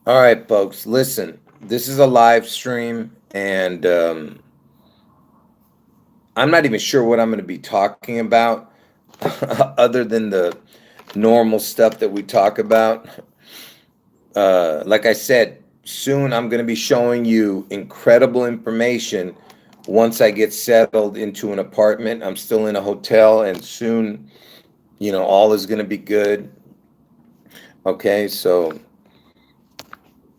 All right, folks, listen. This is a live stream, and I'm not even sure what I'm going to be talking about other than the normal stuff that we talk about. Like I said, soon I'm going to be showing you incredible information once I get settled into an apartment. I'm still in a hotel, and soon, all is going to be good. Okay, so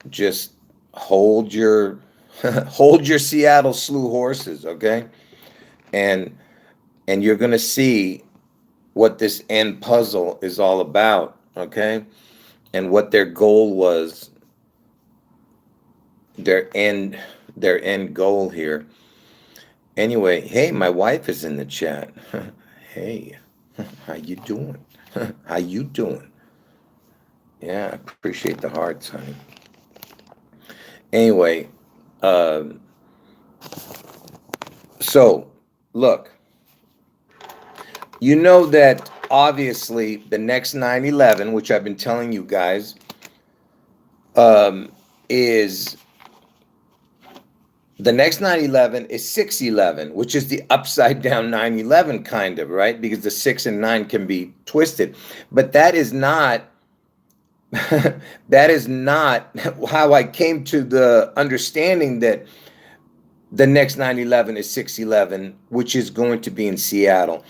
just hold your hold your Seattle slew horses, okay? And and you're going to see what this end puzzle is all about, okay? And what their goal was, their end their end goal here. Anyway, hey, my wife is in the chat. Hey, how you doing? How you doing? Yeah, I appreciate the hearts, honey. Anyway, uh, so look, you know that obviously the next 9/11, which I've been telling you guys, is the next 9/11 is 6/11, which is the upside down 9/11 kind of, right? Because the 6 and 9 can be twisted. But that is not that is not how I came to the understanding that the next 9/11 is 6/11, which is going to be in Seattle.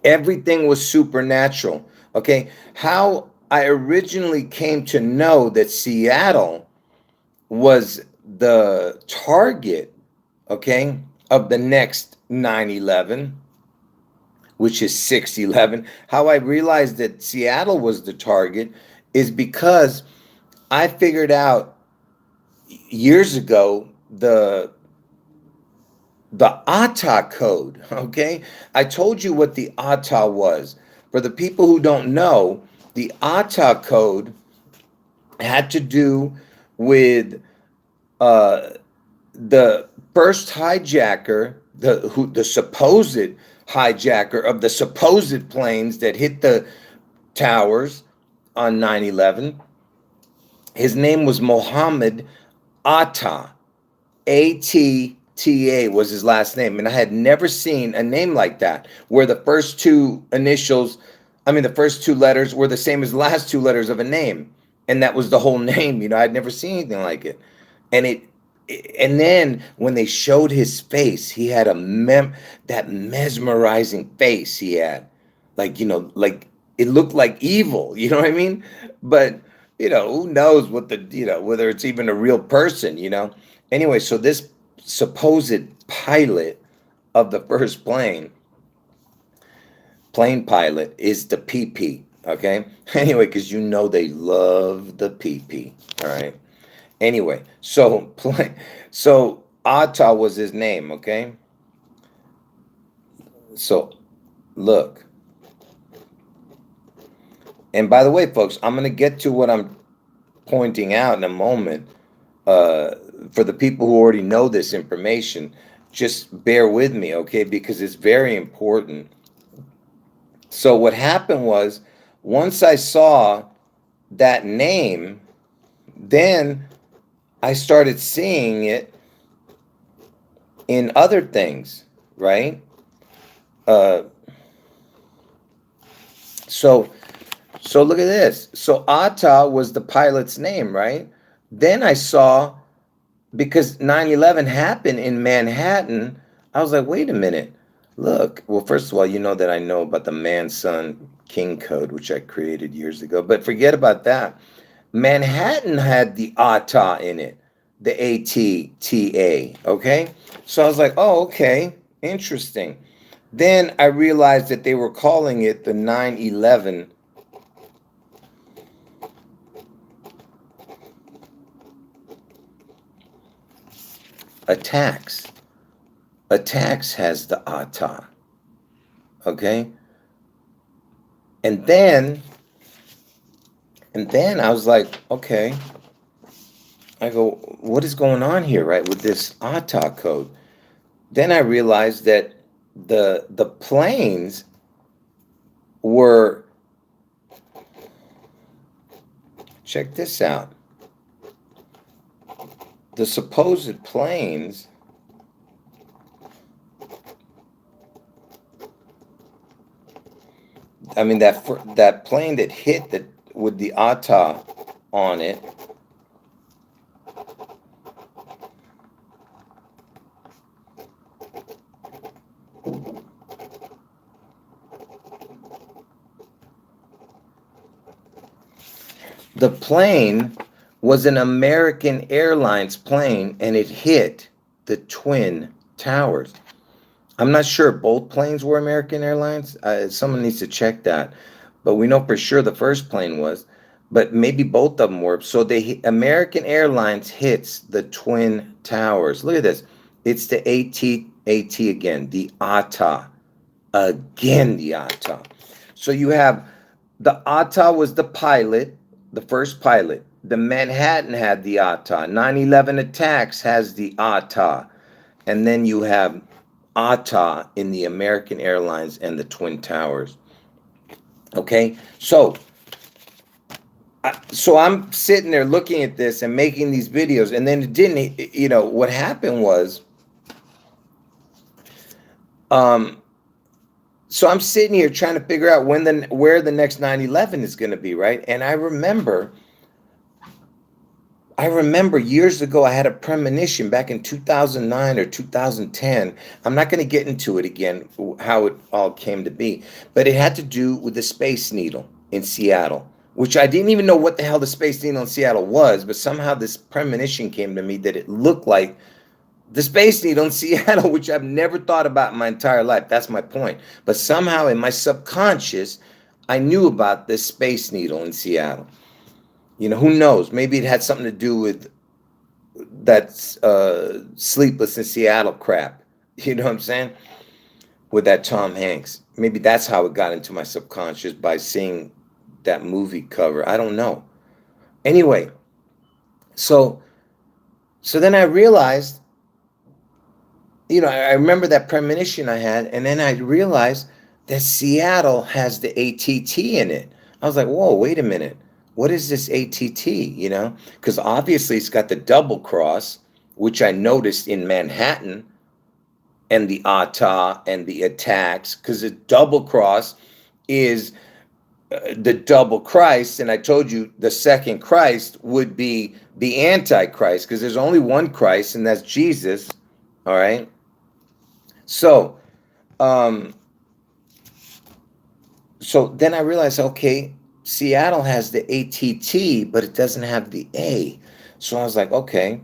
Everything was supernatural. Okay. How I originally came to know that Seattle was the target, okay, of the next 9/11, which is 6/11. How I realized that Seattle was the target is because I figured out years ago the Atta code, okay? I told you what the Atta was. For the people who don't know, the Atta code had to do with uh, the first hijacker, the supposed hijacker of the supposed planes that hit the towers on 9/11. His name was Mohammed Atta. Atta was his last name. And I had never seen a name like that where the first two initials, I mean, the first two letters were the same as the last two letters of a name. And that was the whole name. I'd never seen anything like it. And and then when they showed his face, he had that mesmerizing face he had. Like, like it looked like evil, you know what I mean? But, who knows what whether it's even a real person. Anyway, so this supposed pilot of the first plane pilot is the PP, okay? Anyway, because they love the PP, all right? Anyway, so Atta was his name, okay? So look, and by the way, folks, I'm gonna get to what I'm pointing out in a moment. Uh, for the people who already know this information, just bear with me, okay? Because it's very important. So what happened was, once I saw that name, then I started seeing it in other things, right? Uh, so so look at this. So Atta was the pilot's name, right? Then I saw, because 9/11 happened in Manhattan, I was like, wait a minute. Look, well, first of all, you know that I know about the man son king code, which I created years ago. But forget about that. Manhattan had the Atta in it, the ATTA. Okay. So I was like, oh, okay, interesting. Then I realized that they were calling it the 9/11 attacks. Attacks has the Atta. Okay. And then I was like, okay. I go, what is going on here, right, with this Atta code? Then I realized that the planes were, check this out. the supposed planes, I mean, that plane that hit that with the Atta on it, the plane was an American Airlines plane, and it hit the Twin Towers. I'm not sure if both planes were American Airlines. Someone needs to check that. But we know for sure the first plane was, but maybe both of them were. So American Airlines hits the Twin Towers. Look at this. It's the AT again, the Atta. Again, the Atta. So you have the Atta was the pilot, the first pilot. The Manhattan had the Atta. 9/11 attacks has the Atta. And then you have Atta in the American Airlines and the Twin Towers. Okay, so I'm sitting there looking at this and making these videos, and then it didn't. You know what happened was, so I'm sitting here trying to figure out where the next 9/11 is going to be, right? And I remember years ago, I had a premonition back in 2009 or 2010. I'm not going to get into it again, how it all came to be, but it had to do with the Space Needle in Seattle, which I didn't even know what the hell the Space Needle in Seattle was, but somehow this premonition came to me that it looked like the Space Needle in Seattle, which I've never thought about in my entire life. That's my point. But somehow in my subconscious, I knew about this Space Needle in Seattle. You know, who knows? Maybe it had something to do with that Sleepless in Seattle crap. You know what I'm saying? With that Tom Hanks. Maybe that's how it got into my subconscious, by seeing that movie cover. I don't know. Anyway, so then I realized, you know, I remember that premonition I had, and then I realized that Seattle has the ATT in it. I was like, whoa, wait a minute. What is this ATT, you know? Because obviously it's got the double cross, which I noticed in Manhattan, and the Atta and the attacks, because the double cross is the double Christ. And I told you the second Christ would be the Antichrist, because there's only one Christ, and that's Jesus. All right. So, so then I realized, okay, Seattle has the ATT, but it doesn't have the A. So I was like, okay,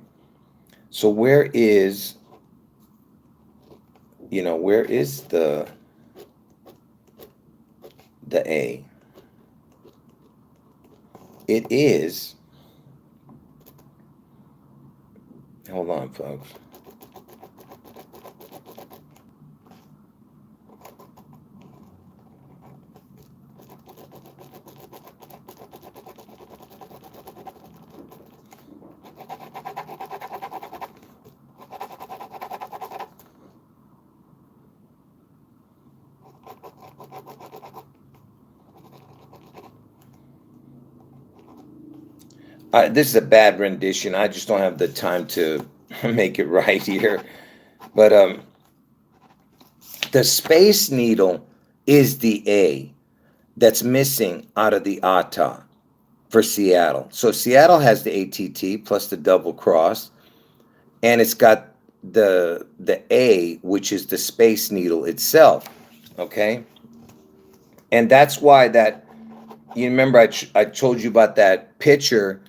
so where is, you know, where is the A? It is, hold on, folks. This is a bad rendition. I just don't have the time to make it right here. But the Space Needle is the A that's missing out of the Atta for Seattle. So Seattle has the ATT plus the double cross, and it's got the A, which is the Space Needle itself. Okay, and that's why that, you remember I told you about that picture.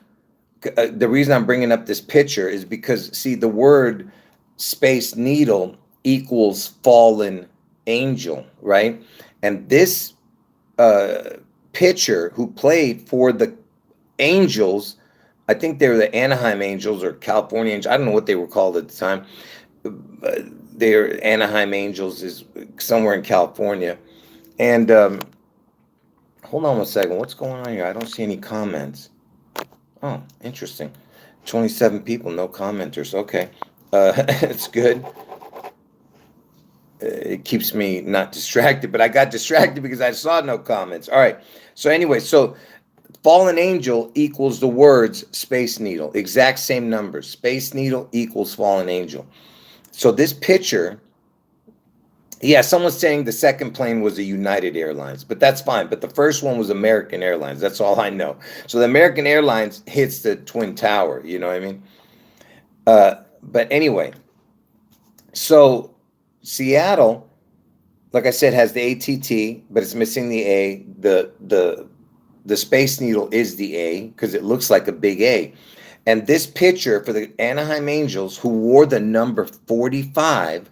The reason I'm bringing up this picture is because, see, the word Space Needle equals fallen angel, right? And this pitcher who played for the Angels, I think they were the Anaheim Angels or California Angels. I don't know what they were called at the time. They're Anaheim Angels is somewhere in California. And hold on one second. What's going on here? I don't see any comments. Oh, interesting. 27 people, no commenters. Okay. It's good. It keeps me not distracted, but I got distracted because I saw no comments. All right. So anyway, so fallen angel equals the words Space Needle. Exact same numbers. Space Needle equals fallen angel. So this picture, yeah, someone's saying the second plane was a United Airlines, but that's fine. But the first one was American Airlines. That's all I know. So the American Airlines hits the Twin Tower. You know what I mean? But anyway, so Seattle, like I said, has the ATT, but it's missing the A. The Space Needle is the A because it looks like a big A. And this picture for the Anaheim Angels, who wore the number 45,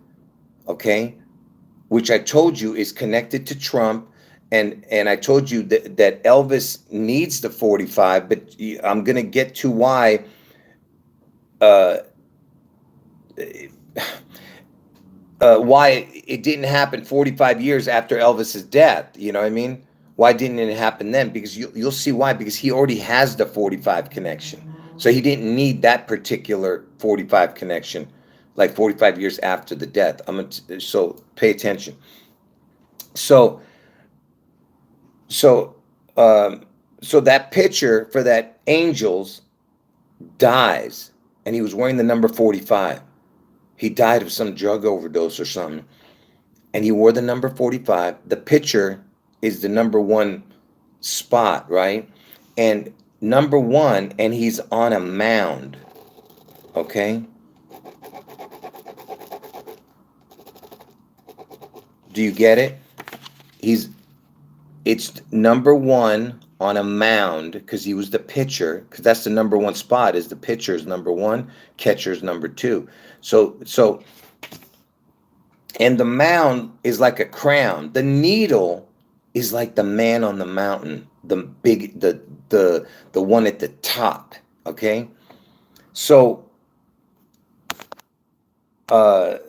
okay, which I told you is connected to Trump, and I told you that Elvis needs the 45, but I'm gonna get to why. Why it didn't happen 45 years after Elvis's death? You know what I mean? Why didn't it happen then? Because you'll see why. Because he already has the 45 connection, so he didn't need that particular 45 connection, like 45 years after the death. So pay attention. So that picture for that Angels dies, and he was wearing the number 45. He died of some drug overdose or something, and he wore the number 45. The picture is the number one spot, right? And number one, and he's on a mound, okay? Do you get it? It's number one on a mound because he was the pitcher, because that's the number one spot, is the pitcher's number one, catcher's number two. So and the mound is like a crown. The needle is like the man on the mountain, the one at the top, okay? So the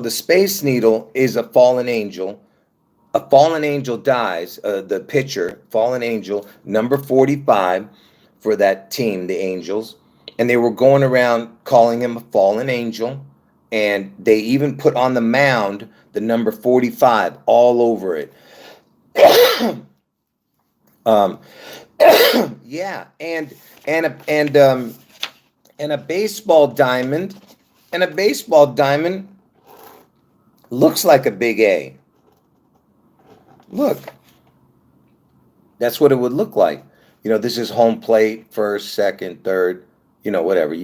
Space Needle is a fallen angel. A fallen angel dies, the pitcher, fallen angel, number 45 for that team, the Angels. And they were going around calling him a fallen angel. And they even put on the mound the number 45 all over it. Yeah, and a baseball diamond, looks like a big A. Look, that's what it would look like. This is home plate, first, second, third, whatever,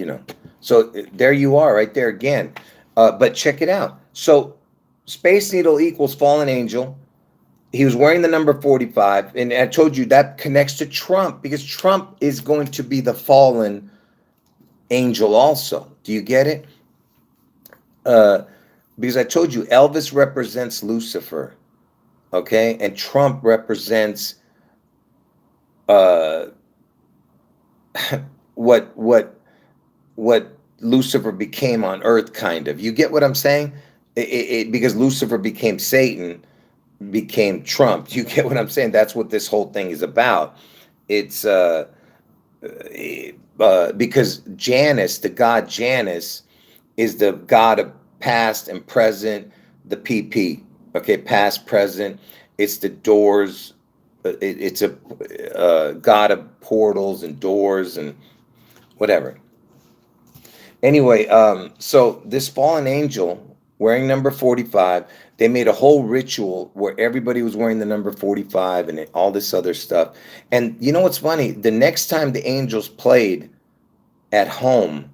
So there you are right there again. But check it out. So Space Needle equals fallen angel. He was wearing the number 45. And I told you that connects to Trump because Trump is going to be the fallen angel also. Do you get it? Because I told you Elvis represents Lucifer. Okay, and Trump represents what Lucifer became on Earth, kind of. You get what I'm saying? Because Lucifer became Satan, became Trump. You get what I'm saying? That's what this whole thing is about. It's because Janus, the god Janus, is the god of past and present, the PP. Okay, past, present. It's the doors. It's a god of portals and doors and whatever. Anyway, so this fallen angel wearing number 45, they made a whole ritual where everybody was wearing the number 45 and all this other stuff. And you know what's funny? The next time the Angels played at home,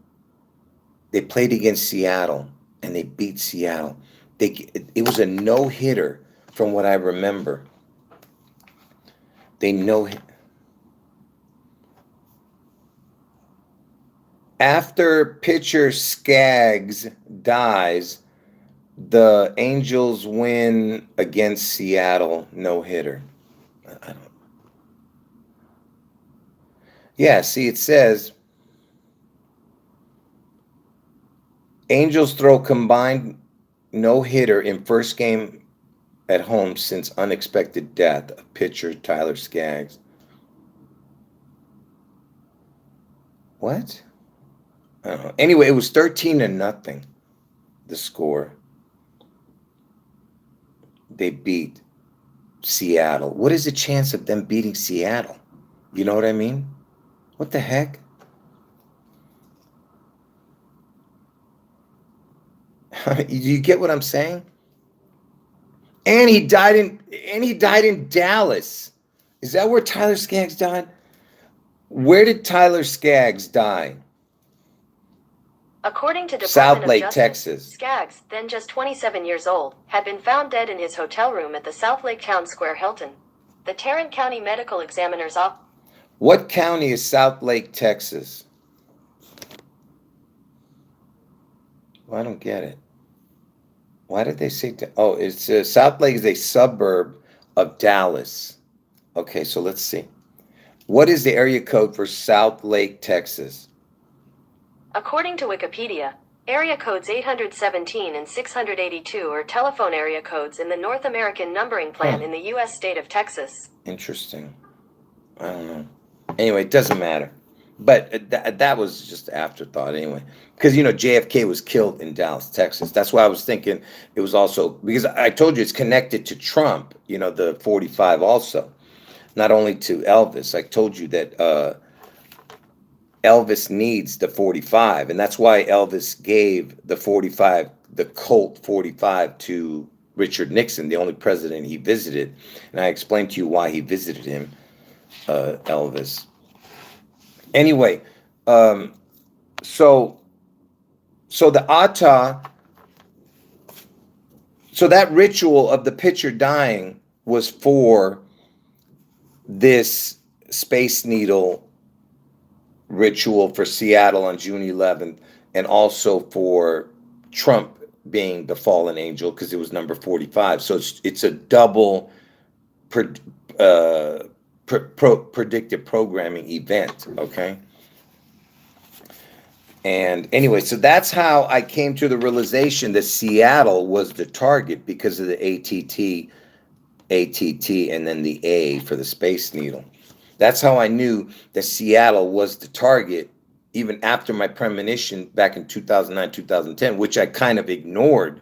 they played against Seattle and they beat Seattle. It was a no-hitter from what I remember. After pitcher Skaggs dies, the Angels win against Seattle, no-hitter. I don't. Yeah, see, it says Angels throw combined no-hitter in first game at home since unexpected death of pitcher Tyler Skaggs. What? I don't know. Anyway, it was 13-0, the score. They beat Seattle. What is the chance of them beating Seattle? You know what I mean? What the heck? You get what I'm saying? And he died in Dallas. Is that where Tyler Skaggs died? Where did Tyler Skaggs die? According to South Department of Lake, Justice, Texas. Skaggs, then just 27 years old, had been found dead in his hotel room at the South Lake Town Square Hilton. The Tarrant County Medical Examiner's Office. What county is South Lake, Texas? Well, I don't get it. Why did they say? Oh, it's South Lake is a suburb of Dallas. Okay, so let's see. What is the area code for South Lake, Texas? According to Wikipedia, area codes 817 and 682 are telephone area codes in the North American numbering plan in the U.S. state of Texas. Interesting. I don't know. Anyway, it doesn't matter. But that was just afterthought anyway. Because, JFK was killed in Dallas, Texas. That's why I was thinking it was also, because I told you it's connected to Trump, the 45 also. Not only to Elvis. I told you that Elvis needs the 45. And that's why Elvis gave the 45, the Colt 45 to Richard Nixon, the only president he visited. And I explained to you why he visited him, Elvis. Anyway, so the Atta, so that ritual of the pitcher dying was for this Space Needle ritual for Seattle on June 11th, and also for Trump being the fallen angel because it was number 45. So it's a double predictive programming event, okay? And anyway, so that's how I came to the realization that Seattle was the target because of the ATT, and then the A for the Space Needle. That's how I knew that Seattle was the target, even after my premonition back in 2009, 2010, which I kind of ignored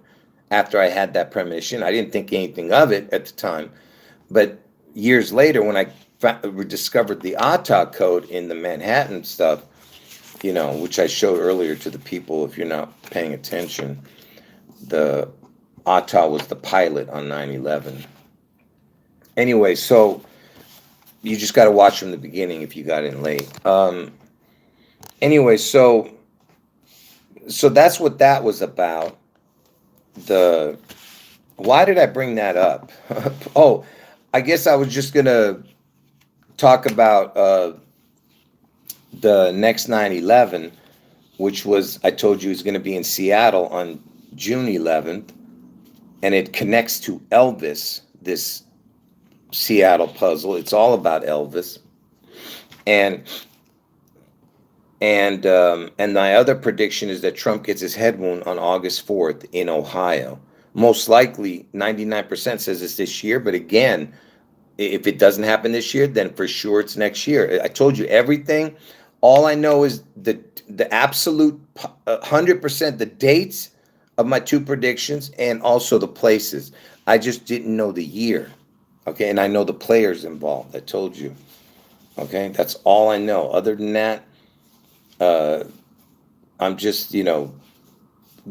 after I had that premonition. I didn't think anything of it at the time. But years later, when I discovered the Atta code in the Manhattan stuff, which I showed earlier to the people, if you're not paying attention, the Atta was the pilot on 9/11. Anyway, so you just got to watch from the beginning if you got in late. Anyway, so that's what that was about. Why did I bring that up? Oh, I guess I was just gonna talk about the next 9/11, which was, I told you, is going to be in Seattle on June 11th, and it connects to Elvis, this Seattle puzzle. It's all about Elvis, and my other prediction is that Trump gets his head wound on August 4th in Ohio. Most likely, 99% says it's this year, but again, if it doesn't happen this year, then for sure it's next year. I told you everything. All I know is the absolute 100%, the dates of my two predictions, and also the places. I just didn't know the year. Okay, and I know the players involved. I told you. Okay, that's all I know. Other than that, I'm just,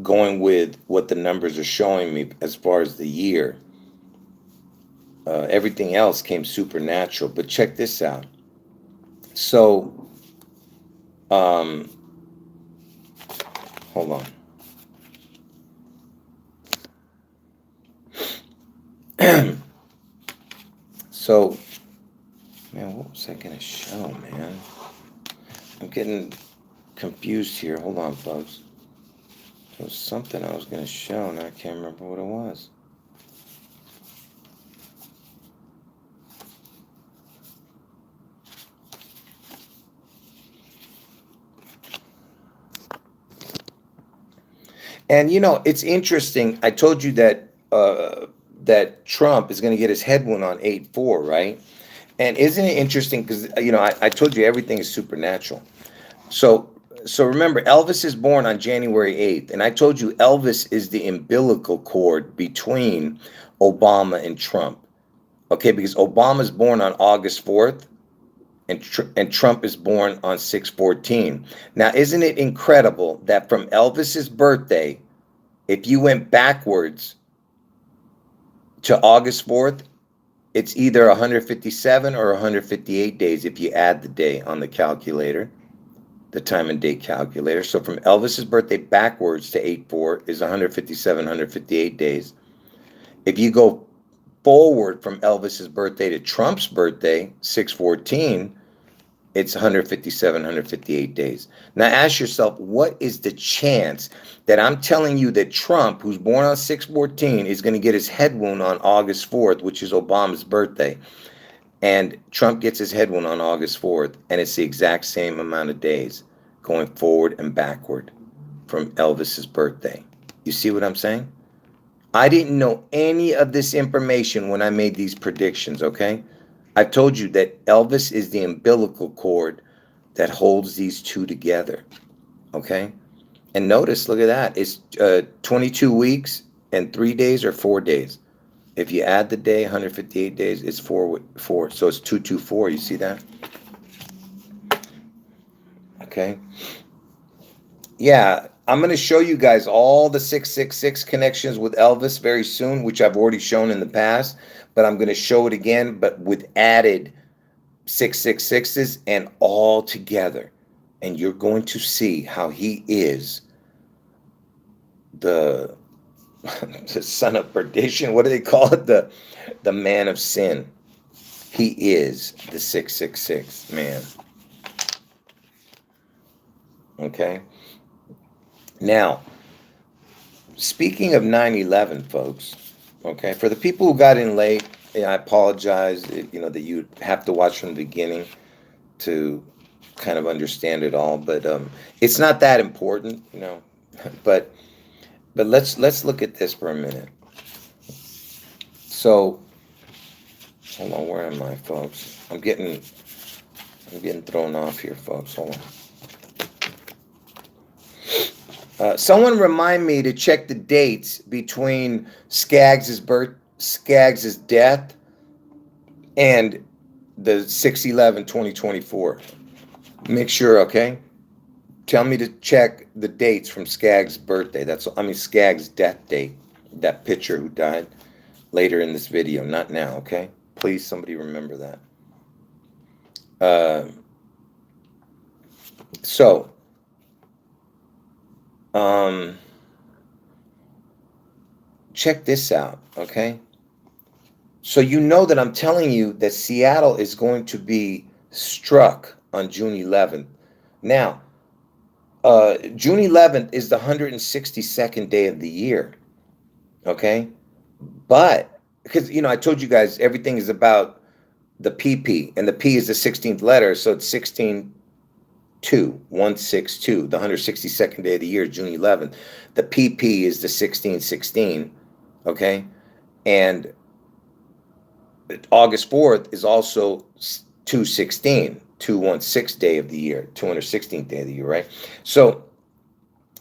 going with what the numbers are showing me as far as the year. Everything else came supernatural. But check this out. So, hold on. So, man, what was I going to show, man? I'm getting confused here. Hold on, folks. There was something I was going to show, and I can't remember what it was. And it's interesting. I told you that that Trump is going to get his head wound on 8/4, right? And isn't it interesting? Because I told you everything is supernatural. So remember, Elvis is born on January 8th, and I told you Elvis is the umbilical cord between Obama and Trump. Okay, because Obama's born on August 4th, and Trump is born on 6/14. Now, isn't it incredible that from Elvis's birthday, if you went backwards to August 4th, it's either 157 or 158 days if you add the day on the calculator, the time and date calculator. So from Elvis's birthday backwards to 8/4 is 157, 158 days. If you go forward from Elvis's birthday to Trump's birthday, 6/14, it's 157, 158 days. Now ask yourself, what is the chance that I'm telling you that Trump, who's born on 6/14, is going to get his head wound on August 4th, which is Obama's birthday? And Trump gets his head wound on August 4th, and it's the exact same amount of days going forward and backward from Elvis's birthday. You see what I'm saying? I didn't know any of this information when I made these predictions, okay? I've told you that Elvis is the umbilical cord that holds these two together, okay? And notice, look at that. It's 22 weeks and 3 days or 4 days. If you add the day, 158 days, it's 4. So it's 224. You see that? Okay. Yeah, I'm going to show you guys all the 666 connections with Elvis very soon, which I've already shown in the past, but I'm going to show it again, but with added 666s and all together. And you're going to see how he is the son of perdition. What do they call it? The man of sin. He is the 666 man. Okay. Now, speaking of 9/11, folks, okay, for the people who got in late, I apologize, that you have to watch from the beginning to kind of understand it all, but it's not that important, but let's look at this for a minute. So, hold on, where am I, folks? I'm getting thrown off here, folks. Hold on. Someone remind me to check the dates between Skaggs' death and the 6/11/2024. Make sure, okay? Tell me to check the dates from Skaggs' birthday. Skaggs' death date. That pitcher who died later in this video, not now, okay? Please, somebody remember that. Check this out, okay? So you know that I'm telling you that Seattle is going to be struck on June 11th. Now, June 11th is the 162nd day of the year, okay? But, because, I told you guys everything is about the PP, and the P is the 16th letter, so it's 162, the 162nd day of the year, June 11th. The PP is the 1616, okay? And August 4th is also 216, 216 day of the year, 216th day of the year, right? So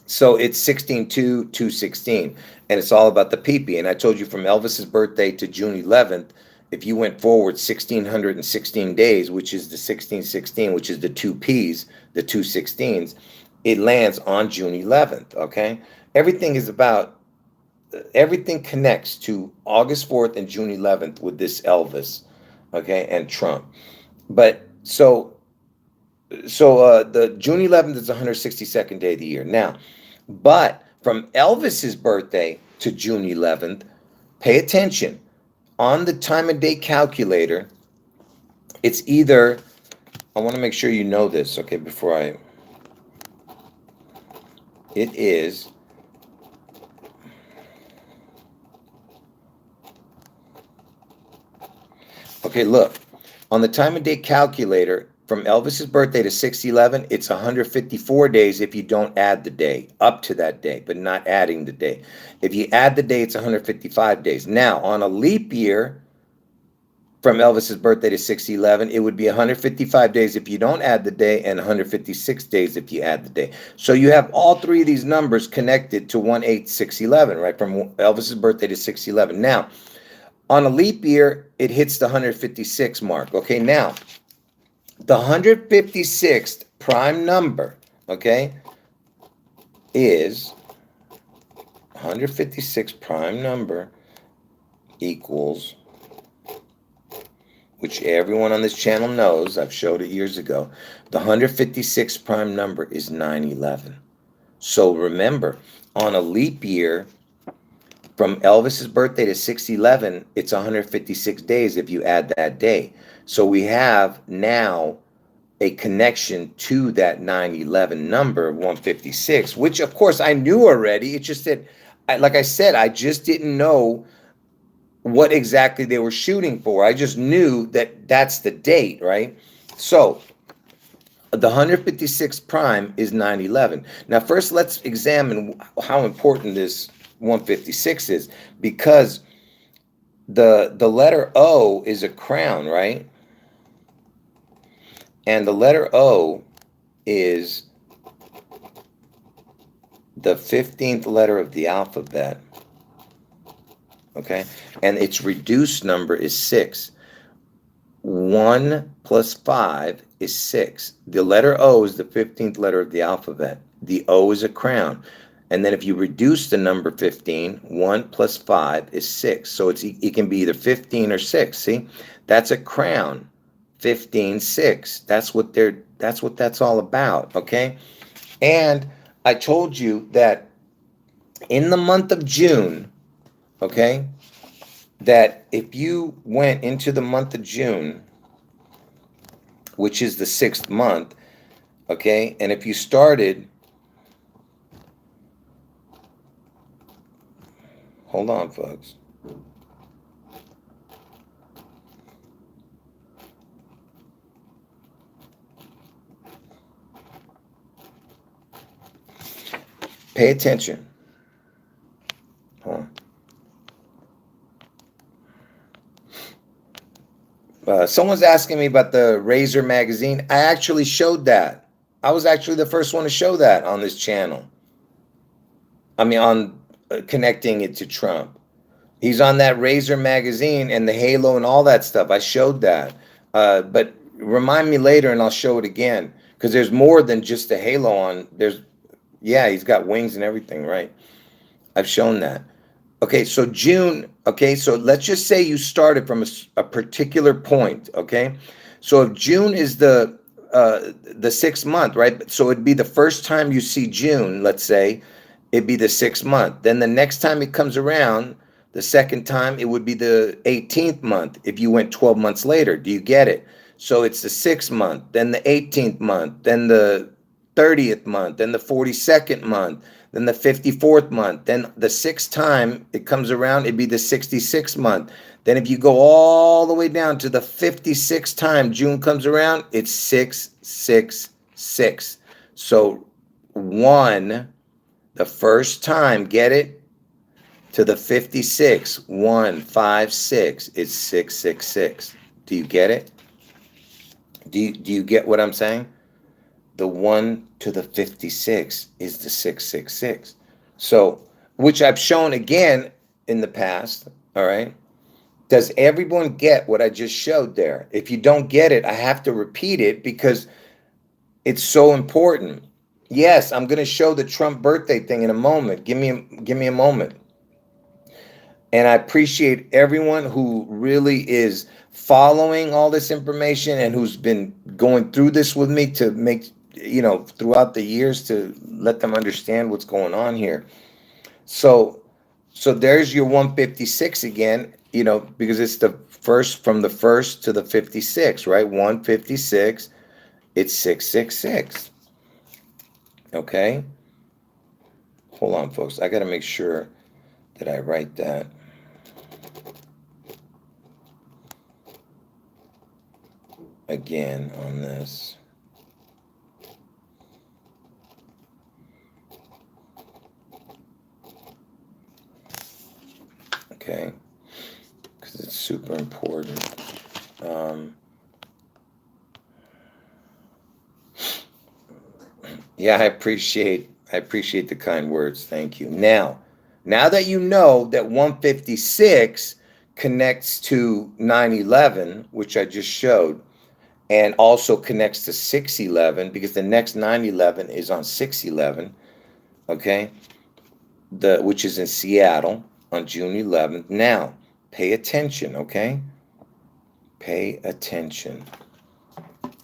it's 16/2, 216, and it's all about the PP. And I told you from Elvis's birthday to June 11th, if you went forward 1,616 days, which is the 1616, which is the two P's, the 216s, it lands on June 11th, okay? Everything connects to August 4th and June 11th with this Elvis, okay, and Trump. But so the June 11th is the 162nd day of the year. Now, but from Elvis's birthday to June 11th, pay attention. On the time and date calculator, it's either, I want to make sure you know this, okay, it is, okay, look, on the time and date calculator, from Elvis's birthday to 6/11, it's 154 days if you don't add the day, up to that day, but not adding the day. If you add the day, it's 155 days. Now, on a leap year, from Elvis's birthday to 6/11, it would be 155 days if you don't add the day, and 156 days if you add the day. So you have all three of these numbers connected to 1/8/6/11, right? From Elvis's birthday to 6/11. Now, on a leap year, it hits the 156 mark. Okay, now, The 156th prime number, okay, is 156 prime number equals, which everyone on this channel knows, I've showed it years ago, the 156th prime number is 9/11. So remember, on a leap year, from Elvis's birthday to 6/11, it's 156 days if you add that day. So we have now a connection to that 9/11 number, 156, which of course I knew already. It's just that, like I said, I just didn't know what exactly they were shooting for. I just knew that that's the date, right? So the 156 prime is 9/11. Now, first, let's examine how important this 156 is, because the letter O is a crown, right? And the letter O is the 15th letter of the alphabet, okay? And its reduced number is 6. 1 plus 5 is 6. The letter O is the 15th letter of the alphabet. The O is a crown. And then if you reduce the number 15, 1 plus 5 is 6. So it can be either 15 or 6. See? That's a crown. 15, 6. That's what that's all about, okay? And I told you that in the month of June, okay, that if you went into the month of June, which is the 6th month, okay, and if you started, hold on, folks. Pay attention. Hold on. Someone's asking me about the Razor magazine. I actually showed that. I was actually the first one to show that on this channel. I mean, on connecting it to Trump. He's on that Razor magazine and the halo and all that stuff. I showed that. But remind me later and I'll show it again, because there's more than just a halo on. Yeah, he's got wings and everything, right? I've shown that. Okay, so June, okay, so let's just say you started from a particular point, okay? So if June is the 6th month, right? So it'd be the first time you see June, let's say, it'd be the 6th month. Then the next time it comes around, the second time, it would be the 18th month if you went 12 months later. Do you get it? So it's the 6th month, then the 18th month, then the 30th month, then the 42nd month, then the 54th month, then the 6th time it comes around, it'd be the 66th month. Then if you go all the way down to the 56th time June comes around, it's 666. So 1, the first time, get it? To the 56, 1, 5, 6, it's 666. Do you get it? Do you get what I'm saying? The 1 to the 56 is the 666. So, which I've shown again in the past, all right? Does everyone get what I just showed there? If you don't get it, I have to repeat it because it's so important. Yes, I'm going to show the Trump birthday thing in a moment. Give me a moment. And I appreciate everyone who really is following all this information and who's been going through this with me to make, throughout the years, to let them understand what's going on here. So there's your 156 again, because it's the first, from the 1st to the 56, right? 156, it's 666. Okay? Hold on, folks. I got to make sure that I write that. Again on this. Okay, because it's super important. Yeah, I appreciate the kind words. Thank you. Now that you know that 156 connects to 9/11, which I just showed, and also connects to 611 because the next 9/11 is on 6/11, okay? Which is in Seattle on June 11th. Now, pay attention, okay? Pay attention.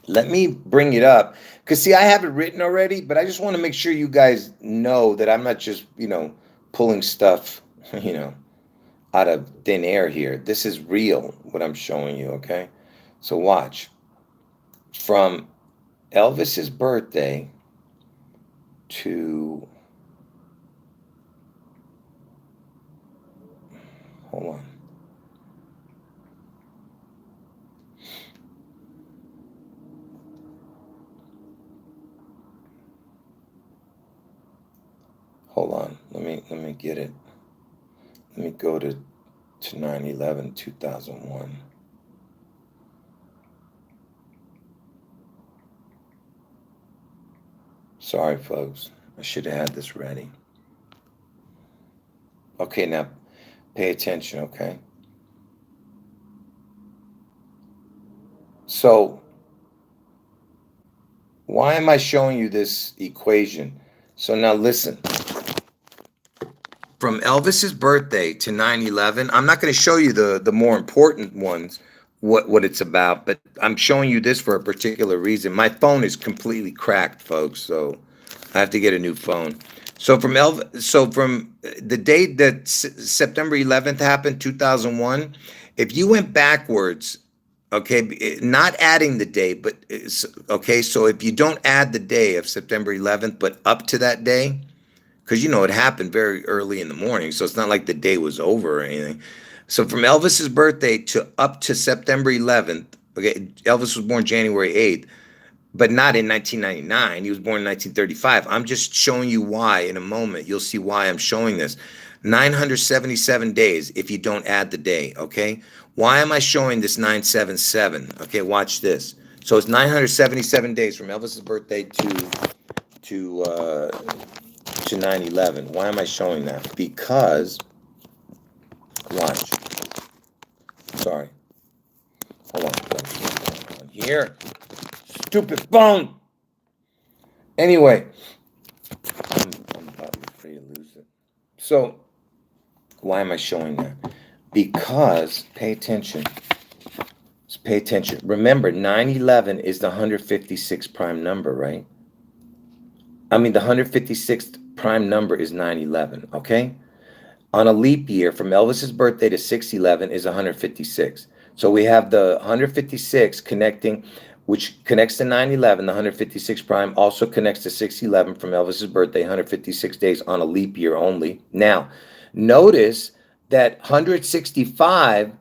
Let me bring it up because see, I have it written already, but I just want to make sure you guys know that I'm not just, pulling stuff, out of thin air here. This is real, what I'm showing you, okay? So watch. From Elvis's birthday to, hold on. Hold on. Let me get it. Let me go to 9/11/2001. Sorry, folks. I should have had this ready. Okay, now pay attention, okay? So, why am I showing you this equation? So now listen. From Elvis's birthday to 9/11, I'm not going to show you the more important ones, what it's about, but I'm showing you this for a particular reason. My phone is completely cracked, folks, so I have to get a new phone. So from the date that September 11th happened, 2001, if you went backwards, okay, not adding the day, but okay, so if you don't add the day of September 11th, but up to that day, because it happened very early in the morning, so it's not like the day was over or anything. So from Elvis's birthday to up to September 11th, okay, Elvis was born January 8th, but not in 1999. He was born in 1935. I'm just showing you why in a moment. You'll see why I'm showing this. 977 days if you don't add the day, okay? Why am I showing this 977? Okay, watch this. So it's 977 days from Elvis's birthday to 9/11. Why am I showing that? Because, watch. Sorry. Hold on. Here. Stupid phone. Anyway, I'm about afraid to lose it. So, why am I showing that? Because, pay attention. Just pay attention. Remember, 9/11 is the 156th prime number, right? I mean, the 156th prime number is 9/11, okay? On a leap year, from Elvis's birthday to 6/11 is 156. So we have the 156 connecting, which connects to 9/11, the 156 prime also connects to 6/11 from Elvis's birthday, 156 days on a leap year only. Now, notice that 165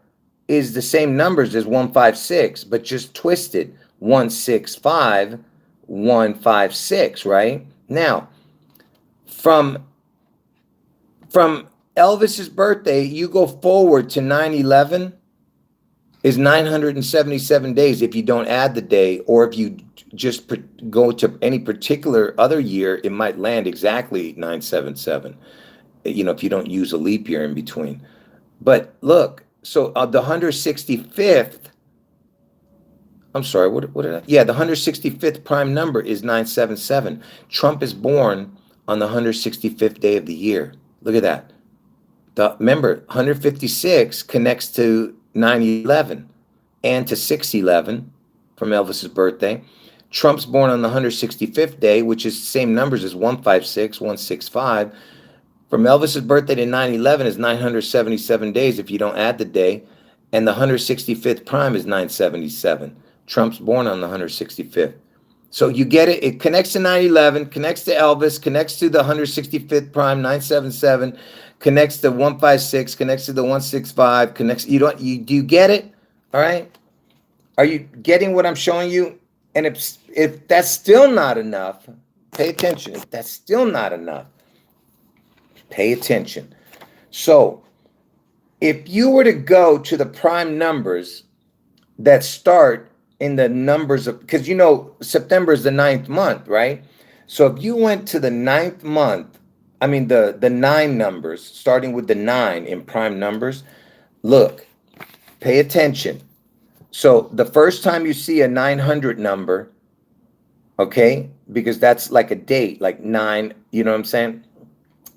is the same numbers as 156, but just twisted. 165, 156, right? Now, from Elvis's birthday, you go forward to 9/11 is 977 days if you don't add the day, or if you just go to any particular other year, it might land exactly 977. If you don't use a leap year in between. But look, so the 165th, I'm sorry, what did I? Yeah, the 165th prime number is 977. Trump is born on the 165th day of the year. Look at that. Remember, 156 connects to 9/11 and to 6/11 from Elvis's birthday. Trump's born on the 165th day, which is the same numbers as 156, 165. From Elvis's birthday to 9/11 is 977 days if you don't add the day, and the 165th prime is 977. Trump's born on the 165th. So you get it. It connects to 9/11, connects to Elvis, connects to the 165th prime, 977, connects to 156, connects to the 165, connects. Do you get it? All right. Are you getting what I'm showing you? And if that's still not enough, pay attention. If that's still not enough, pay attention. So if you were to go to the prime numbers that start in the numbers of, because September is the 9th month, right? So if you went to the 9th month, I mean the 9 numbers, starting with the 9 in prime numbers, look, pay attention. So the first time you see a 900 number, okay, because that's like a date, like 9, you know what I'm saying?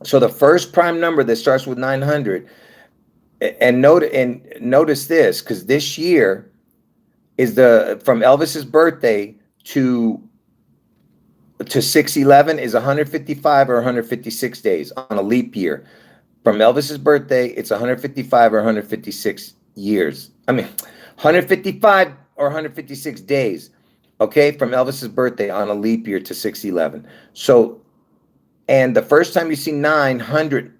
So the first prime number that starts with 900, and notice this, because this year is the from Elvis's birthday to 611 is 155 or 156 days on a leap year. From Elvis's birthday, it's 155 or 156 years. I mean, 155 or 156 days, okay, from Elvis's birthday on a leap year to 611. So, and the first time you see 900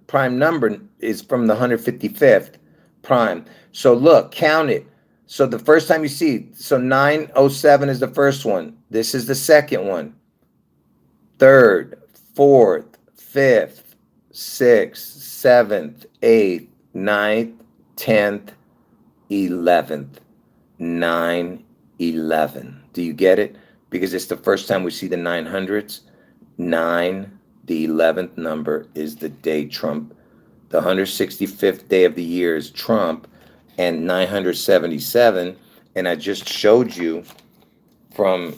prime number is from the 155th prime. So look, count it. So the first time you see, so 907 is the first one. This is the second one. Third, fourth, fifth, sixth, seventh, eighth, ninth, 10th, 11th. 911. Do you get it? Because it's the first time we see the 900s. 9, the 11th number, is the day Trump. The 165th day of the year is Trump, and 977. And I just showed you from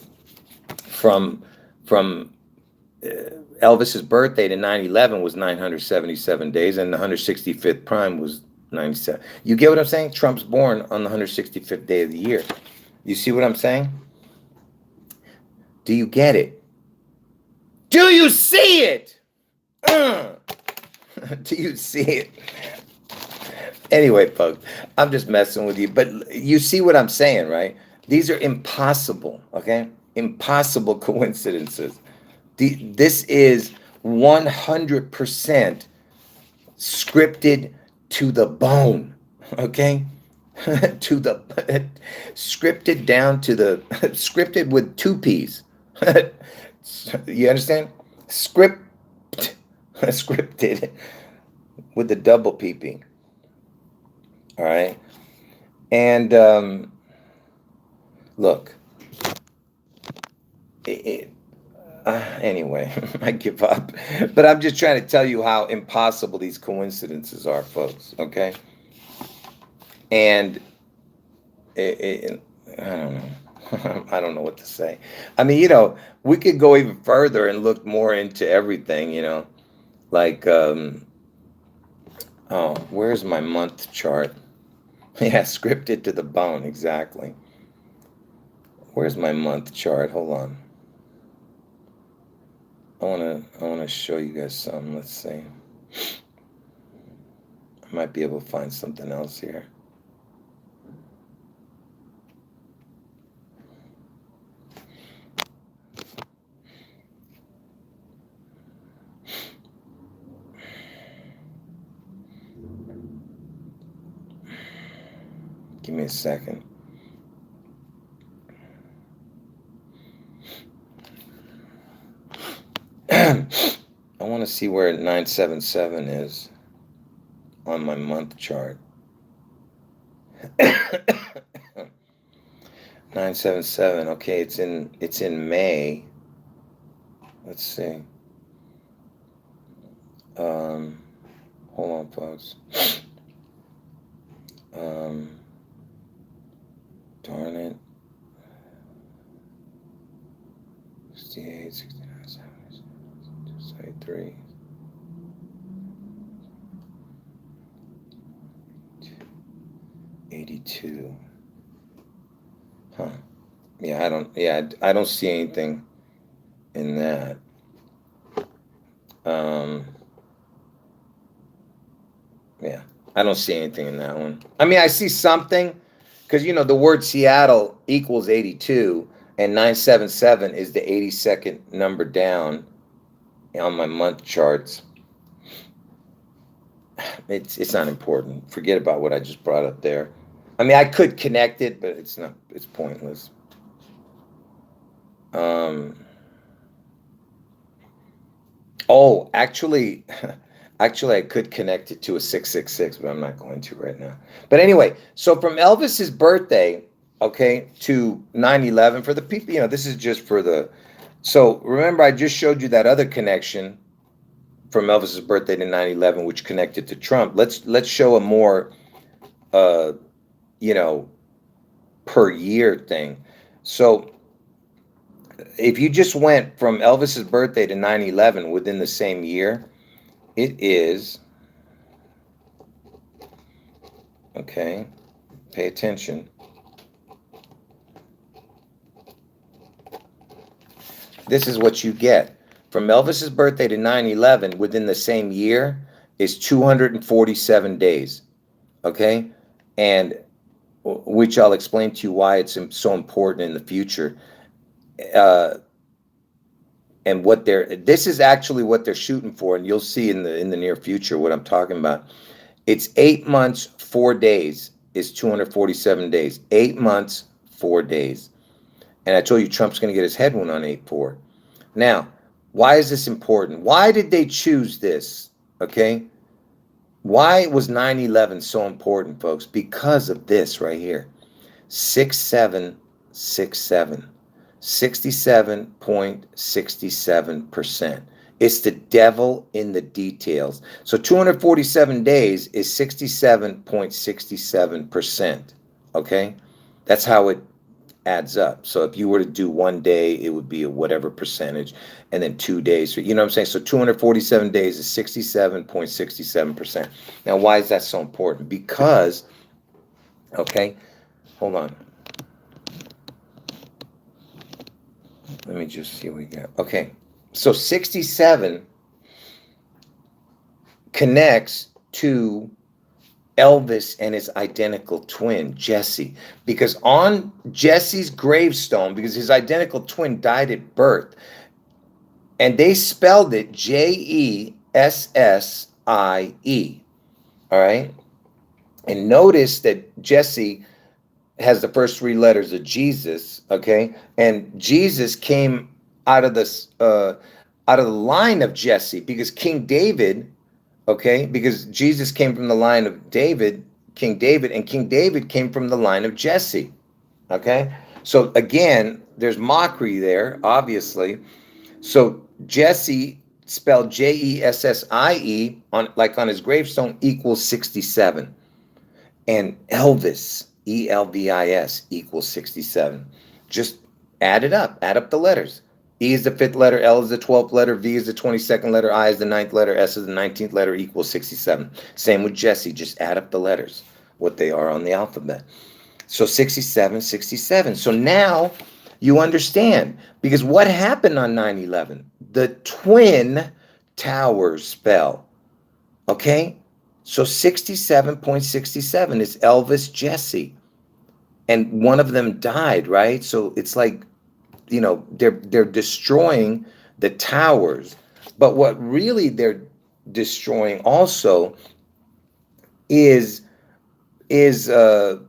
Elvis's birthday to 9/11 was 977 days, and the 165th prime was 97. You get what I'm saying? Trump's born on the 165th day of the year. You see what I'm saying? Do you get it? Do you see it? Do you see it? Anyway, folks, I'm just messing with you, but you see what I'm saying, right? These are impossible, okay? Impossible coincidences. This is 100% scripted to the bone, okay? To the scripted down to the scripted with 2 P's. You understand? Scripted with the double PP. All right. And look, anyway, I give up. But I'm just trying to tell you how impossible these coincidences are, folks. Okay. And I don't know. I don't know what to say. I mean, we could go even further and look more into everything, like, oh, where's my month chart? Yeah, scripted to the bone, exactly. Where's my month chart? Hold on. I wanna show you guys something. Let's see. I might be able to find something else here. Give me a second. I want to see where 977 is on my month chart. 977. Okay, it's in May. Let's see. Hold on, folks. Darn it. 68, 69, 70, 73. 82. Huh. Yeah, I don't see anything in that. Yeah, I don't see anything in that one. I mean, I see something, because the word Seattle equals 82, and 977 is the 82nd number down on my month charts. It's not important. Forget about what I just brought up there. I mean, I could connect it, but it's pointless. Oh, actually, I could connect it to a 666, but I'm not going to right now. But anyway, so from Elvis's birthday, okay, to 9/11, for the people, this is just for the. So remember, I just showed you that other connection from Elvis's birthday to 9/11, which connected to Trump. Let's show a more, per year thing. So if you just went from Elvis's birthday to 9/11 within the same year, it is, okay, pay attention. This is what you get. From Elvis's birthday to 9/11 within the same year is 247 days. Okay? And which I'll explain to you why it's so important in the future. And what this is actually what they're shooting for, and you'll see in the near future what I'm talking about. It's 8 months, 4 days is 247 days. 8 months, 4 days. And I told you Trump's going to get his head wound on 8/4. Now, why is this important? Why did they choose this? Okay? Why was 9/11 so important, folks? Because of this right here. 6767. 67.67%. It's the devil in the details. So 247 days is 67.67%. Okay? That's how it adds up. So if you were to do 1 day, it would be a whatever percentage, and then 2 days. You know what I'm saying? So 247 days is 67.67%. Now, why is that so important? Because, okay, hold on. Let me just see what we got. Okay, so 67 connects to Elvis and his identical twin, Jesse. Because on Jesse's gravestone, because his identical twin died at birth, and they spelled it Jessie. All right? And notice that Jesse has the first 3 letters of Jesus, okay? And Jesus came out of the line of Jesse, because King David, okay, because Jesus came from the line of David, King David, and King David came from the line of Jesse, okay? So again, there's mockery there, obviously. So Jesse, spelled Jessie, on his gravestone, equals 67. And Elvis, Elvis, equals 67. Just add it up. Add up the letters. E is the 5th letter, L is the 12th letter, V is the 22nd letter, I is the 9th letter, S is the 19th letter, equals 67. Same with Jesse. Just add up the letters, what they are on the alphabet. So 67, 67. So now you understand. Because what happened on 9/11? The Twin Towers fell. Okay? So 67.67 is Elvis, Jesse. And one of them died, right? So it's like, you know, they're destroying the towers. But what really they're destroying also is the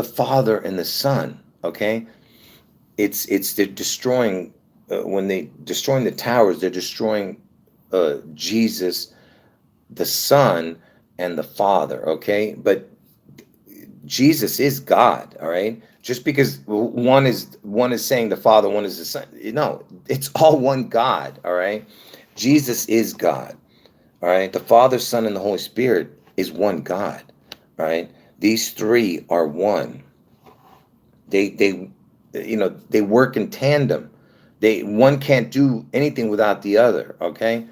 Father and the Son, okay? It's they're destroying, when they destroying the towers, they're destroying Jesus, the Son, and the Father, okay? But Jesus is God, all right? Just because one is saying the Father, one is the Son, no, it's all one God, all right? Jesus is God, all right? The Father, Son, and the Holy Spirit is one God, all right? These 3 are one. They work in tandem. One can't do anything without the other, okay?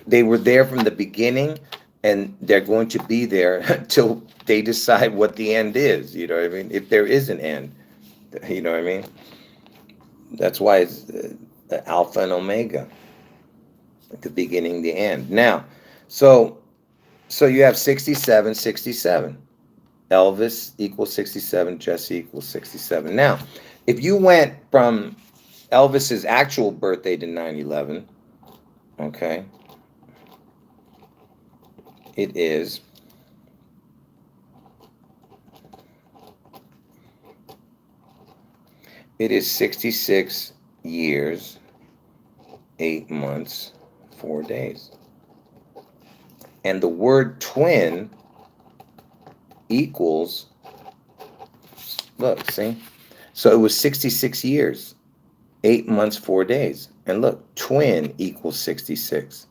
They were there from the beginning, and they're going to be there until they decide what the end is. You know what I mean? If there is an end, you know what I mean? That's why it's the Alpha and Omega, the beginning, the end. Now, so you have 67, 67. Elvis equals 67, Jesse equals 67. Now, if you went from Elvis's actual birthday to 9/11, okay, it is 66 years, 8 months, 4 days. And the word twin equals, look, see? So it was 66 years, 8 months, 4 days. And look, twin equals 66.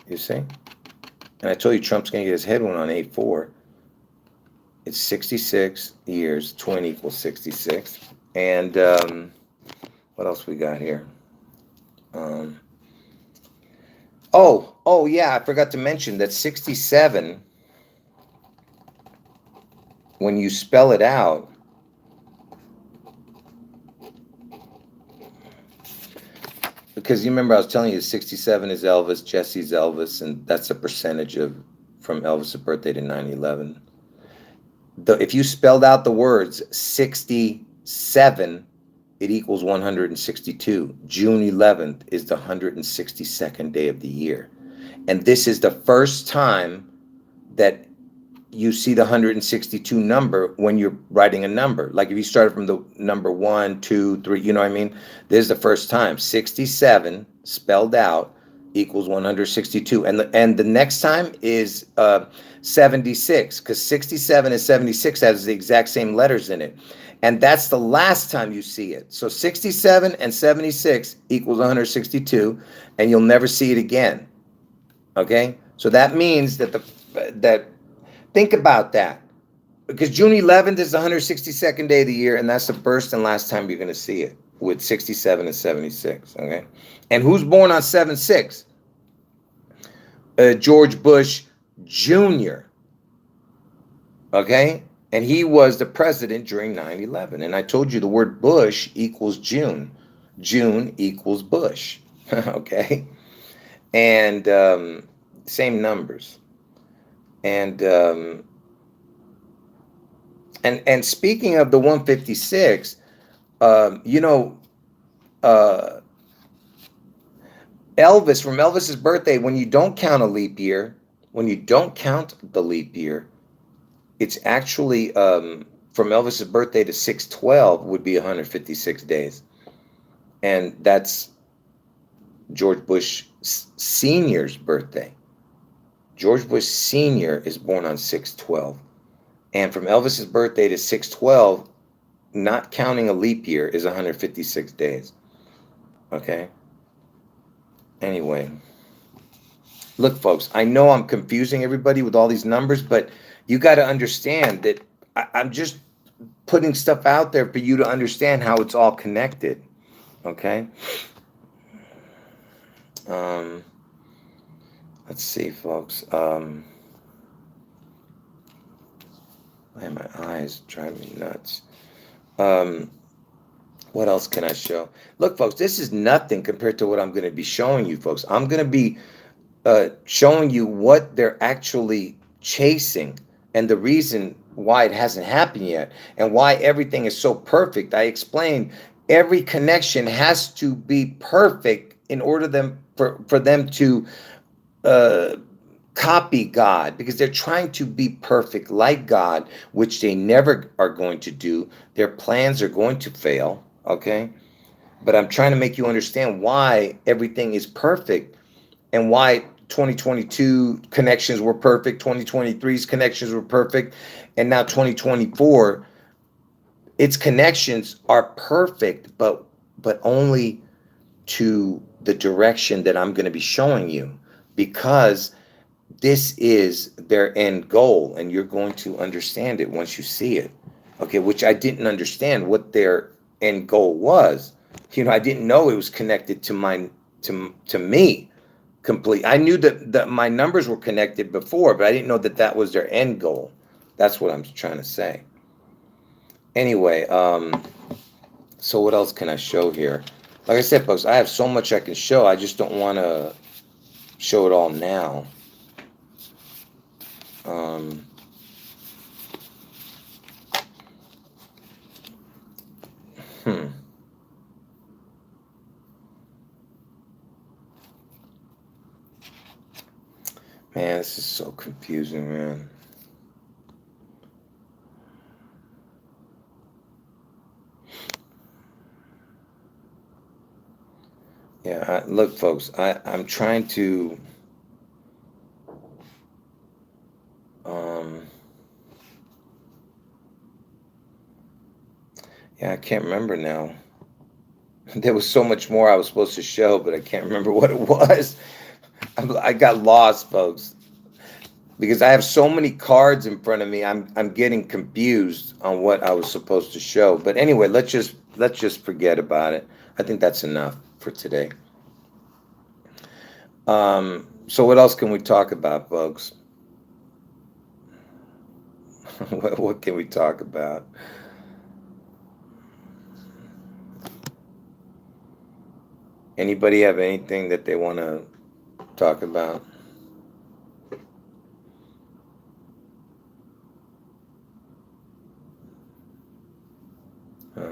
You see? And I told you Trump's going to get his head one on 8/4. It's 66 years. Twin equals 66. And what else we got here? Oh yeah, I forgot to mention that 67, when you spell it out, because you remember I was telling you 67 is Elvis, Jesse's Elvis, and that's a percentage of from Elvis' birthday to 9/11. If you spelled out the words 67, it equals 162. June 11th is the 162nd day of the year. And this is the first time that you see the 162 number when you're writing a number. Like if you started from the number 1, 2, 3, you know what I mean? This is the first time. 67 spelled out equals 162. And the next time is 76, because 67 and 76 has the exact same letters in it. And that's the last time you see it. So 67 and 76 equals 162, and you'll never see it again. Okay? So that means that think about that. Because June 11th is the 162nd day of the year, and that's the first and last time you're going to see it, with 67 and 76. Okay? And who's born on 7/6? George Bush Jr. Okay? And he was the president during 9/11. And I told you the word Bush equals June. June equals Bush. Okay? And same numbers. And speaking of the 156, Elvis, from Elvis's birthday, when you don't count a leap year, it's actually from Elvis's birthday to 6/12 would be 156 days. And that's George Bush Sr.'s birthday. George Bush Sr. is born on 6/12. And from Elvis's birthday to 6/12, not counting a leap year, is 156 days. Okay? Anyway. Look, folks, I know I'm confusing everybody with all these numbers, but you got to understand that I'm just putting stuff out there for you to understand how it's all connected. Okay? Let's see, folks. Man, my eyes drive me nuts. What else can I show? Look, folks, this is nothing compared to what I'm going to be showing you, folks. I'm going to be showing you what they're actually chasing and the reason why it hasn't happened yet and why everything is so perfect. I explained every connection has to be perfect in order for them to copy God, because they're trying to be perfect like God, which they never are going to do. Their plans are going to fail, okay? But I'm trying to make you understand why everything is perfect and why 2022 connections were perfect, 2023's connections were perfect, and now 2024, its connections are perfect, but only to the direction that I'm going to be showing you, because this is their end goal, and you're going to understand it once you see it. Okay, which I didn't understand what their end goal was. I didn't know it was connected to me complete. I knew that my numbers were connected before, but I didn't know that was their end goal. That's what I'm trying to say. Anyway, so what else can I show here? Like I said, folks, I have so much I can show. I just don't want to show it all now. Man, this is so confusing, man. Yeah, look, folks, I'm trying to yeah, I can't remember now. There was so much more I was supposed to show, but I can't remember what it was. I got lost, folks. because I have so many cards in front of me. I'm getting confused on what I was supposed to show. But anyway, let's just forget about it. I think that's enough for today. So what else can we talk about, folks? What can we talk about? Anybody have anything that they want to talk about? Huh.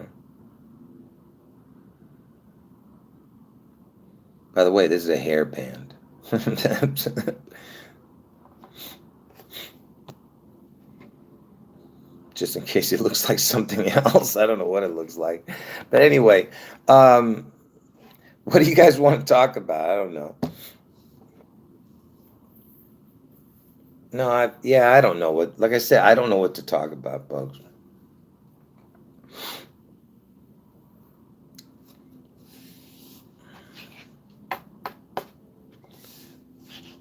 By the way, this is a hairband. Just in case it looks like something else. I don't know what it looks like. But anyway, what do you guys want to talk about? I don't know. No, I don't know what, like I said, I don't know what to talk about, folks.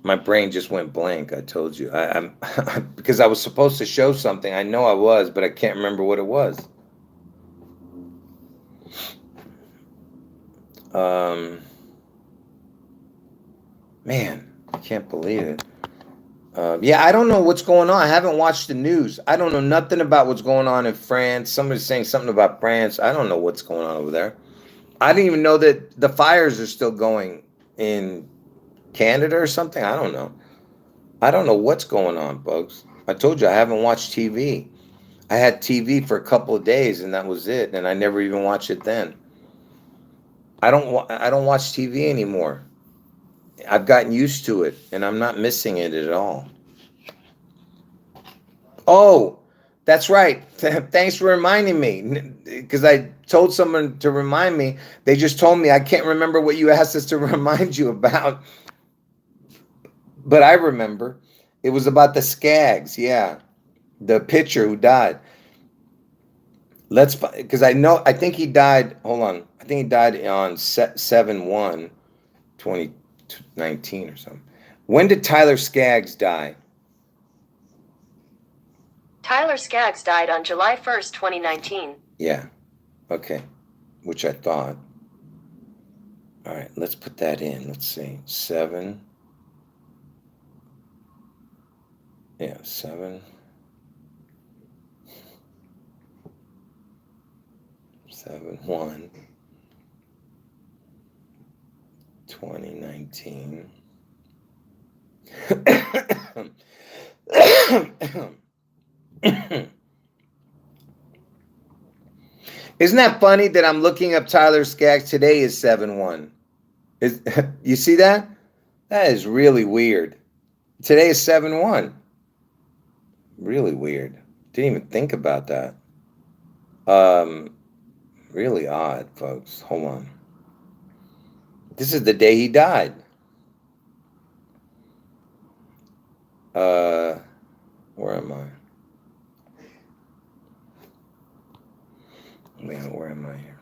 My brain just went blank. I told you. I'm because I was supposed to show something. I know I was, but I can't remember what it was. Man, I can't believe it. Yeah, I don't know what's going on. I haven't watched the news. I don't know nothing about what's going on in France. Somebody's saying something about France. I don't know what's going on over there. I didn't even know that the fires are still going in Canada or something. I don't know. I don't know what's going on, folks. I told you I haven't watched TV. I had TV for a couple of days and that was it, and I never even watched it then. I don't watch TV anymore. I've gotten used to it and I'm not missing it at all. Oh, that's right. Thanks for reminding me, because I told someone to remind me. They just told me I can't remember what you asked us to remind you about. But I remember. It was about the Skaggs, yeah. The pitcher who died. Because I think he died, hold on. I think he died on 7/1/2019 or something. When did Tyler Skaggs die? Tyler Skaggs died on July 1st, 2019. Yeah, okay. Which I thought. All right, let's put that in. Let's see. 7. Yeah, 7. 7/1 2019. Isn't that funny that I'm looking up Tyler Skaggs? Today is 7/1. You see that? That is really weird. Today is 7/1. Really weird. Didn't even think about that. Really odd, folks. Hold on. This is the day he died. Where am I? Man, where am I here?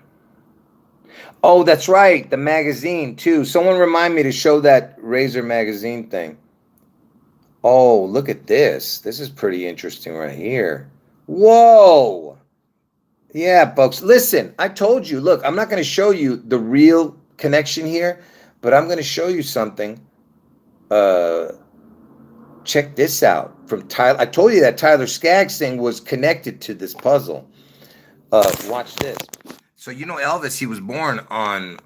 Oh, that's right. The magazine, too. Someone remind me to show that Razor magazine thing. Oh, look at this. This is pretty interesting right here. Whoa. Yeah, folks. Listen, I told you. Look, I'm not going to show you the real connection here, but I'm going to show you something. Check this out from Tyler. I told you that Tyler Skaggs thing was connected to this puzzle. Watch this. So you know Elvis, he was born on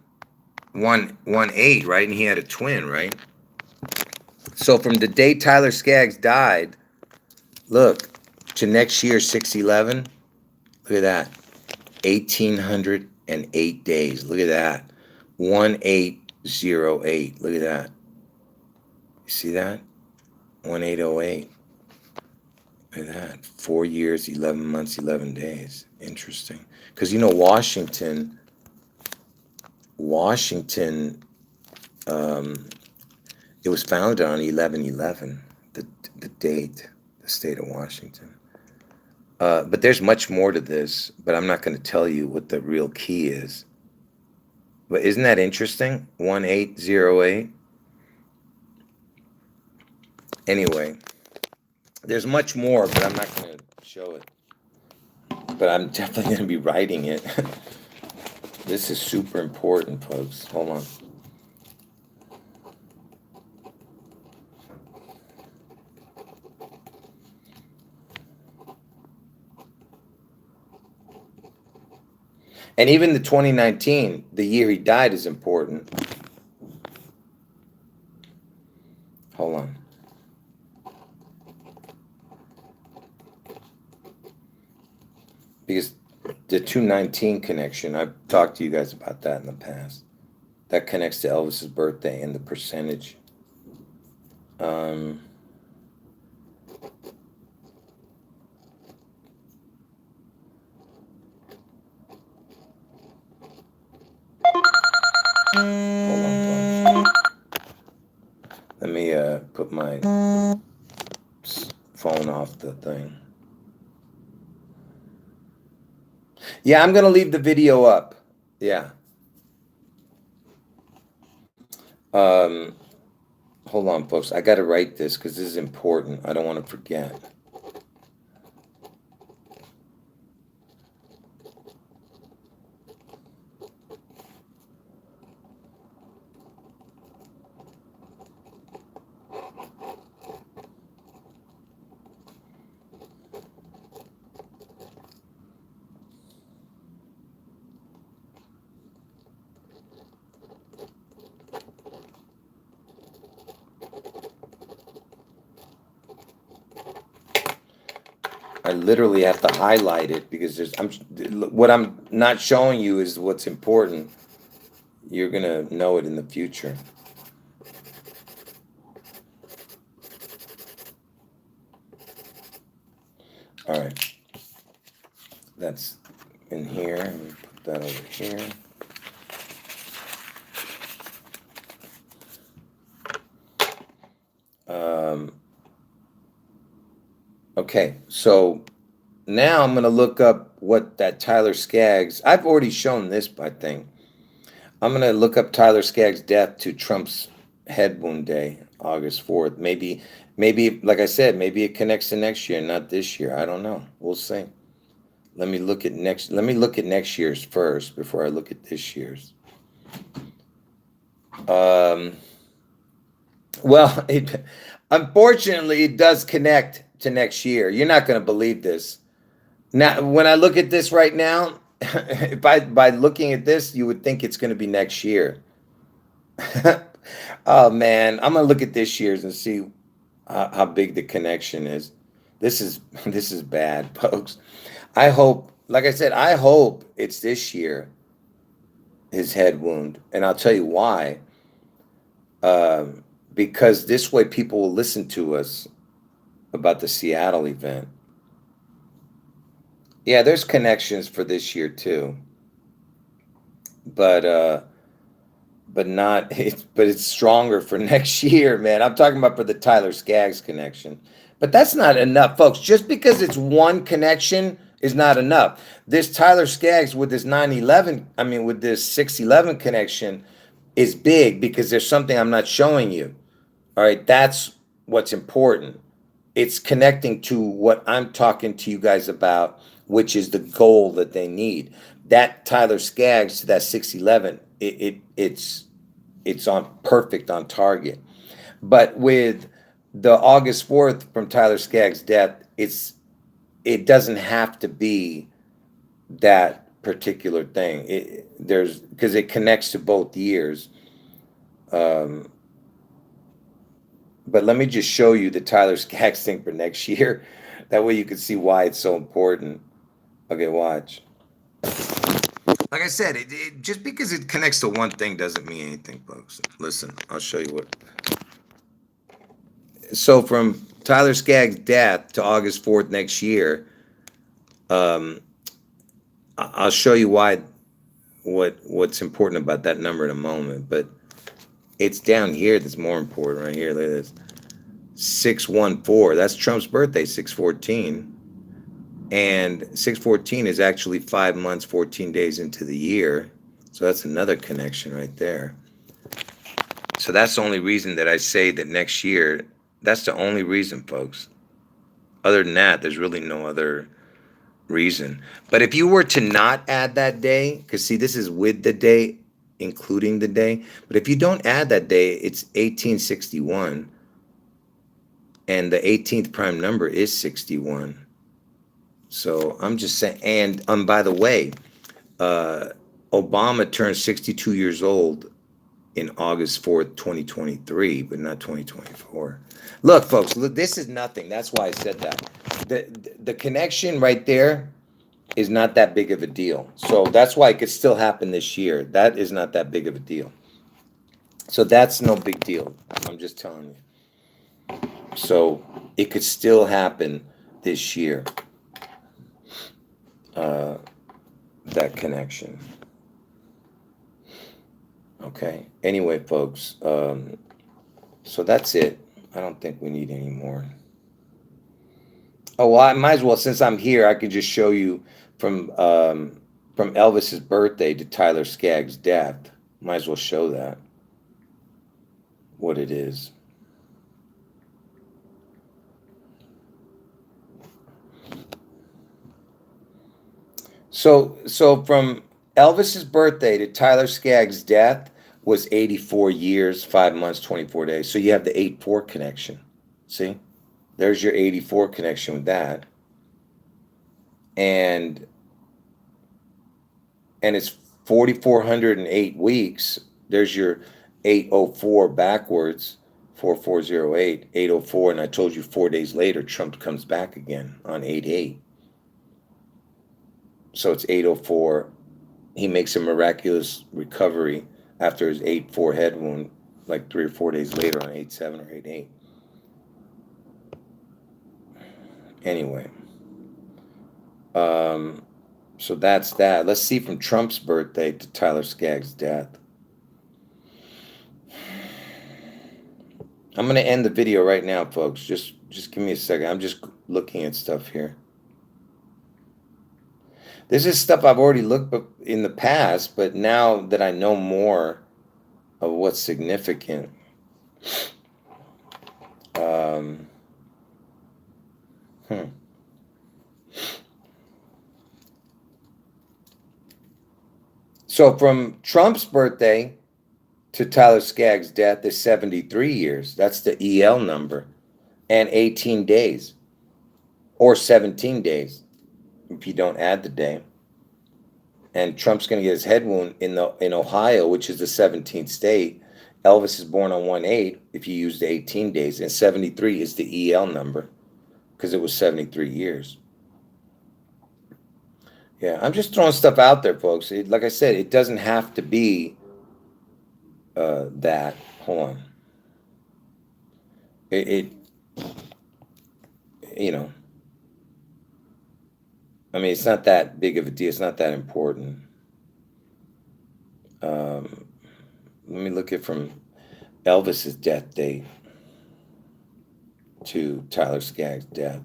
1/8, right? And he had a twin, right? So from the day Tyler Skaggs died, look, to next year 6/11. Look at that. 1,808 days. Look at that. 1808. Look at that. You see that? 1808. Look at that. 4 years, 11 months, 11 days. Interesting. Because you know Washington, it was founded on 11/11, the date, the state of Washington. But there's much more to this, but I'm not going to tell you what the real key is. But isn't that interesting? 1808. Anyway, There's much more, but I'm not going to show it. But I'm definitely going to be writing it. This is super important, folks. Hold on. And even the 2019, the year he died, is important. Hold on. Because the 219 connection, I've talked to you guys about that in the past. That connects to Elvis's birthday and the percentage. Hold on, folks. Let me put my phone off the thing. Yeah, I'm gonna leave the video up. Yeah. Hold on, folks. I gotta write this because this is important. I don't want to forget. I literally have to highlight it because what I'm not showing you is what's important. You're gonna know it in the future. All right, that's in here. Let me put that over here. Okay, so now I'm gonna look up what that Tyler Skaggs. I've already shown this, I think. I'm gonna look up Tyler Skaggs' death to Trump's head wound day, August 4th. Maybe, like I said, maybe it connects to next year, not this year. I don't know. We'll see. Let me look at next year's first before I look at this year's. Well, unfortunately, it does connect to next year. You're not going to believe this. Now, when I look at this right now, by looking at this, you would think it's going to be next year. Oh man, I'm going to look at this year's and see how big the connection is. This is bad, folks. I hope, like I said, I hope it's this year, his head wound, and I'll tell you why. Because this way people will listen to us about the Seattle event. Yeah, there's connections for this year too. But it's stronger for next year, man. I'm talking about for the Tyler Skaggs connection. But that's not enough, folks. Just because it's one connection is not enough. This Tyler Skaggs with this 9/11, I mean with this 6/11 connection is big because there's something I'm not showing you. All right, that's what's important. It's connecting to what I'm talking to you guys about, which is the goal that they need. That Tyler Skaggs to that 6/11, it's on perfect on target. But with the August 4th from Tyler Skaggs' death, it doesn't have to be that particular thing. Because it connects to both years. But let me just show you the Tyler Skaggs thing for next year. That way you can see why it's so important. Okay, watch. Like I said, just because it connects to one thing doesn't mean anything, folks. Listen, I'll show you what. So from Tyler Skaggs' death to August 4th next year, I'll show you what's important about that number in a moment. But it's down here that's more important right here. Look at this. 614. That's Trump's birthday, 614. And 614 is actually 5 months, 14 days into the year. So that's another connection right there. So that's the only reason that I say that next year, that's the only reason, folks. Other than that, there's really no other reason. But if you were to not add that day, because see, this is with the day, including the day. But if you don't add that day, it's 1861, and the 18th prime number is 61. So I'm just saying. And by the way, uh, Obama turned 62 years old in August 4th, 2023, but not 2024. Look, folks, look, this is nothing. That's why I said that. The connection right there is not that big of a deal. So that's why it could still happen this year. That is not that big of a deal. So that's no big deal. I'm just telling you. So it could still happen this year. That connection. Okay. Anyway, folks, so that's it. I don't think we need any more. Oh, well, I might as well, since I'm here, I could just show you from Elvis's birthday to Tyler Skaggs' death. Might as well show that, what it is. So from Elvis's birthday to Tyler Skaggs' death was 84 years, 5 months, 24 days. So you have the 8-4 connection. See? There's your 84 connection with that. And it's 4,408 weeks. There's your 804 backwards, 4408, 804. And I told you 4 days later, Trump comes back again on 8/8. So it's 804. He makes a miraculous recovery after his 8/4 head wound, like 3 or 4 days later on 8/7 or 8/8. Anyway, so that's that. Let's see from Trump's birthday to Tyler Skaggs' death. I'm going to end the video right now, folks. Just give me a second. I'm just looking at stuff here. This is stuff I've already looked at in the past, but now that I know more of what's significant, So from Trump's birthday to Tyler Skaggs' death is 73 years. That's the EL number. And 18 days. Or 17 days, if you don't add the day. And Trump's going to get his head wound in Ohio, which is the 17th state. Elvis is born on 1/8 if you use the 18 days. And 73 is the EL number because it was 73 years. Yeah, I'm just throwing stuff out there, folks. Like I said, it doesn't have to be that. Hold on. You know, I mean, it's not that big of a deal. It's not that important. Let me look at from Elvis's death date to Tyler Skaggs' death.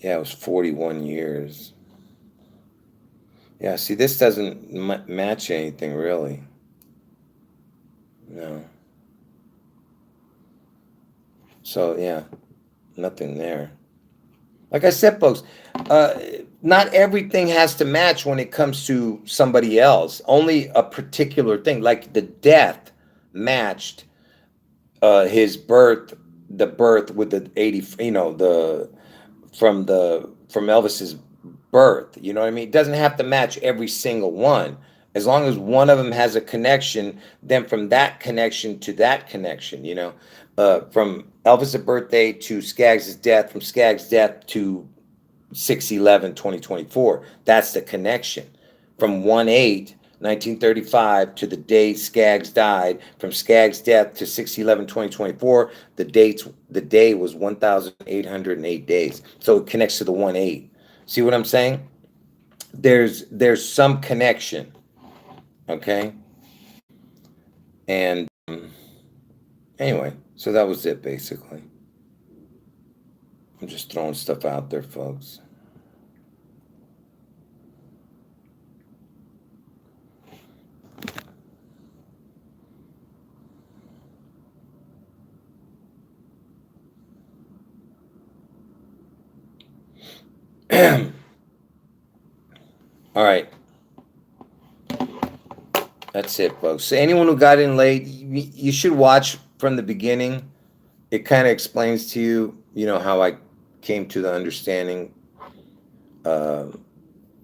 Yeah, it was 41 years. Yeah, see, this doesn't match anything, really. No. So, yeah, nothing there. Like I said, folks, not everything has to match when it comes to somebody else. Only a particular thing, like the death matched his birth, the birth with the 80, from Elvis's birth. You know what I mean? It doesn't have to match every single one. As long as one of them has a connection, then from that connection to that connection, from Elvis' birthday to Skaggs' death, from Skaggs' death to 6/11/2024, that's the connection. From 1/8/1935 to the day Skaggs died, from Skaggs' death to 6/11/2024, the day was 1,808 days. So it connects to the 1/8. See what I'm saying? There's some connection. Okay. And anyway, so that was it basically. I'm just throwing stuff out there, folks. All right. That's it, folks. So anyone who got in late, you should watch from the beginning. It kind of explains to you, how I came to the understanding.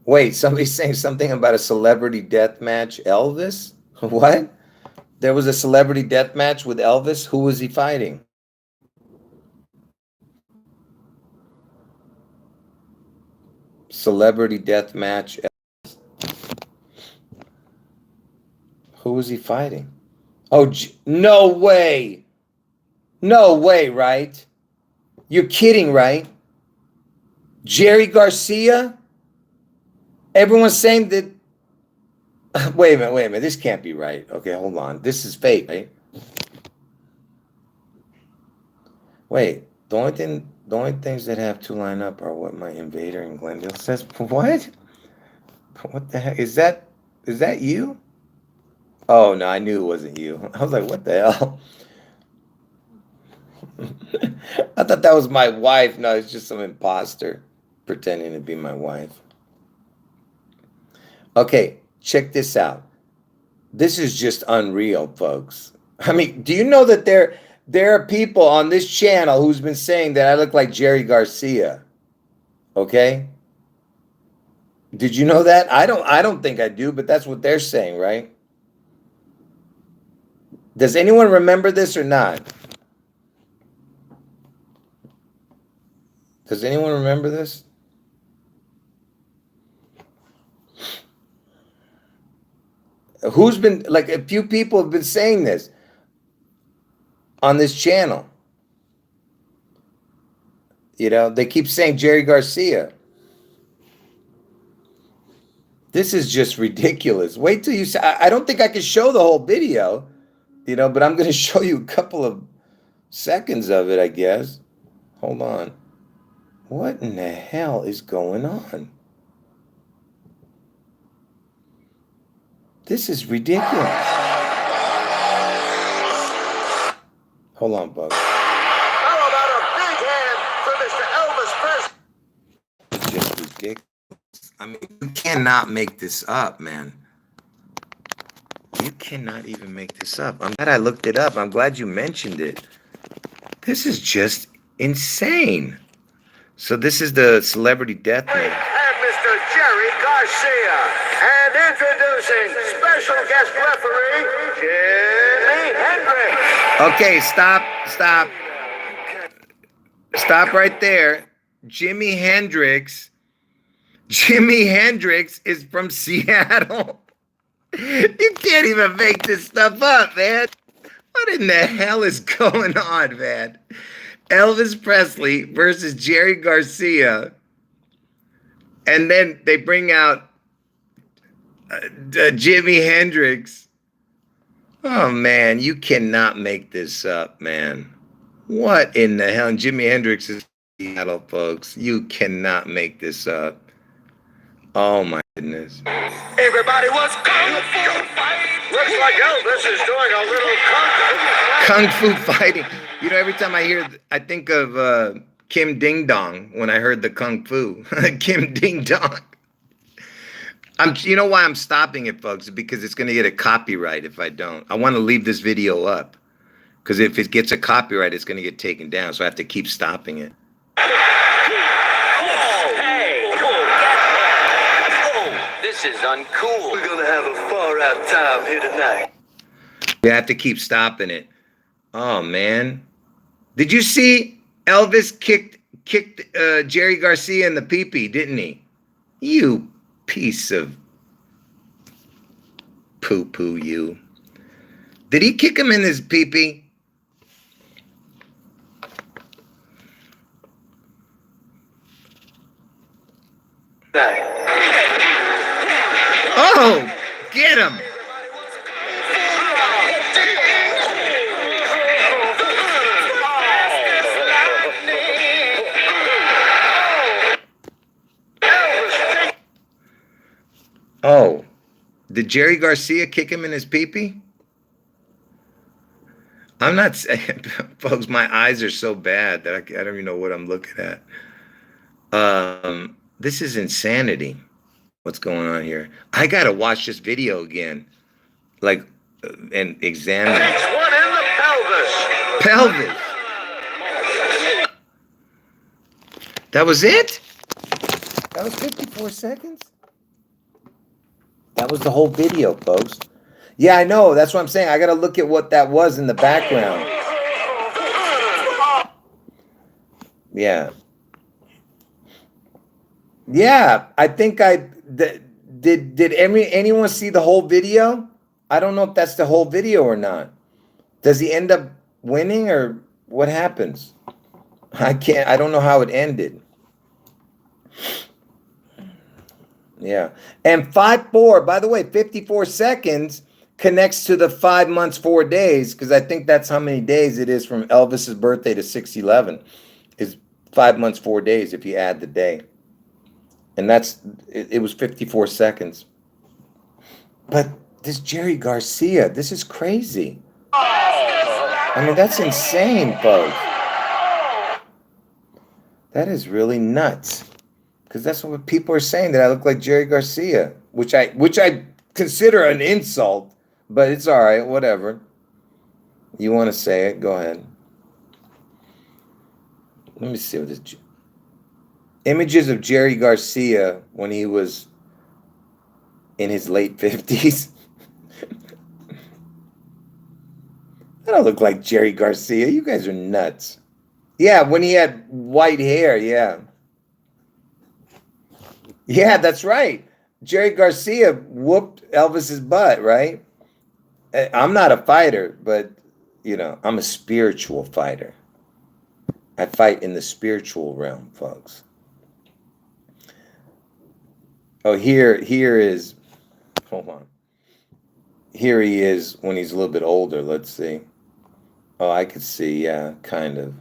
Wait, somebody's saying something about a celebrity death match. Elvis? What? There was a celebrity death match with Elvis? Who was he fighting? Celebrity death match. Who was he fighting? Oh, no way. No way, right? You're kidding, right? Jerry Garcia? Everyone's saying that. Wait a minute. This can't be right. Okay, hold on. This is fake, right? Wait, the only things that have to line up are what my invader in Glendale says. What? What the heck? Is that you? Oh no, I knew it wasn't you. I was like, what the hell? I thought that was my wife. No, it's just some imposter pretending to be my wife. Okay, check this out. This is just unreal, folks. I mean, do you know that there are people on this channel who's been saying that I look like Jerry Garcia? Okay? Did you know that? I don't think I do, but that's what they're saying, right? Does anyone remember this or not? Does anyone remember this? Who's been, like, a few people have been saying this on this channel. They keep saying Jerry Garcia. This is just ridiculous. Wait till you see. I don't think I can show the whole video, but I'm going to show you a couple of seconds of it, I guess. Hold on. What in the hell is going on? This is ridiculous. Hold on, Bug. How about a big hand for Mr. Elvis Presley? It's just ridiculous. I mean, you cannot make this up, man. You cannot even make this up. I'm glad I looked it up. I'm glad you mentioned it. This is just insane. So this is the celebrity death match. And Mr. Jerry Garcia. And introducing special guest referee, Jimi Hendrix. Okay, stop. Stop right there. Jimi Hendrix is from Seattle. You can't even make this stuff up, man. What in the hell is going on, man? Elvis Presley versus Jerry Garcia. And then they bring out Jimi Hendrix. Oh, man, you cannot make this up, man. What in the hell? And Jimi Hendrix is Seattle, folks. You cannot make this up. Oh, my goodness. Everybody was kung fu fighting. Looks like Elvis is doing a little kung fu Kung fu fighting. Every time I think of Kim Ding Dong when I heard the kung fu. Kim Ding Dong. You know why I'm stopping it, folks? Because it's going to get a copyright if I don't. I want to leave this video up. Because if it gets a copyright, it's going to get taken down. So I have to keep stopping it. This is uncool. We're going to have a far-out time here tonight. You have to keep stopping it. Oh, man. Did you see Elvis kicked Jerry Garcia in the pee-pee, didn't he? You piece of poo-poo, you. Did he kick him in his pee-pee? Oh, get him. Did Jerry Garcia kick him in his pee-pee? I'm not saying, folks, my eyes are so bad that I don't even know what I'm looking at. This is insanity. What's going on here? I gotta watch this video again, like, and examine it. Next one in the pelvis. Pelvis. That was it? That was 54 seconds? That was the whole video, folks. Yeah, I know. That's what I'm saying. I got to look at what that was in the background. Yeah. Yeah, I think did anyone see the whole video? I don't know if that's the whole video or not. Does he end up winning or what happens? I don't know how it ended. Yeah. And 5-4, by the way, 54 seconds connects to the 5 months, 4 days, because I think that's how many days it is from Elvis's birthday to 6/11 is 5 months, 4 days if you add the day. And it was 54 seconds. But this Jerry Garcia, this is crazy. I mean, that's insane, folks. That is really nuts. Because that's what people are saying, that I look like Jerry Garcia, which I consider an insult, but it's all right, whatever. You want to say it? Go ahead. Let me see what this images of Jerry Garcia when he was in his late 50s. I don't look like Jerry Garcia. You guys are nuts. Yeah, when he had white hair, yeah. Yeah, that's right. Jerry Garcia whooped Elvis's butt, right? I'm not a fighter, but, I'm a spiritual fighter. I fight in the spiritual realm, folks. Oh, here is, hold on. Here he is when he's a little bit older. Let's see. Oh, I could see, yeah, kind of.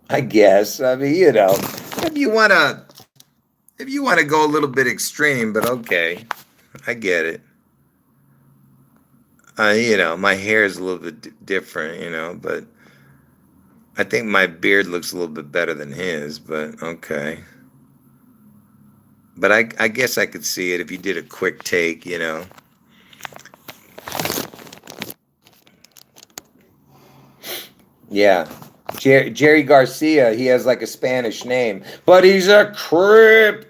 I guess. I mean, if you want to go a little bit extreme, but okay. I get it. My hair is a little bit different, but I think my beard looks a little bit better than his, but okay. But I guess I could see it if you did a quick take, Yeah. Jerry Garcia, he has like a Spanish name, but he's a crypto.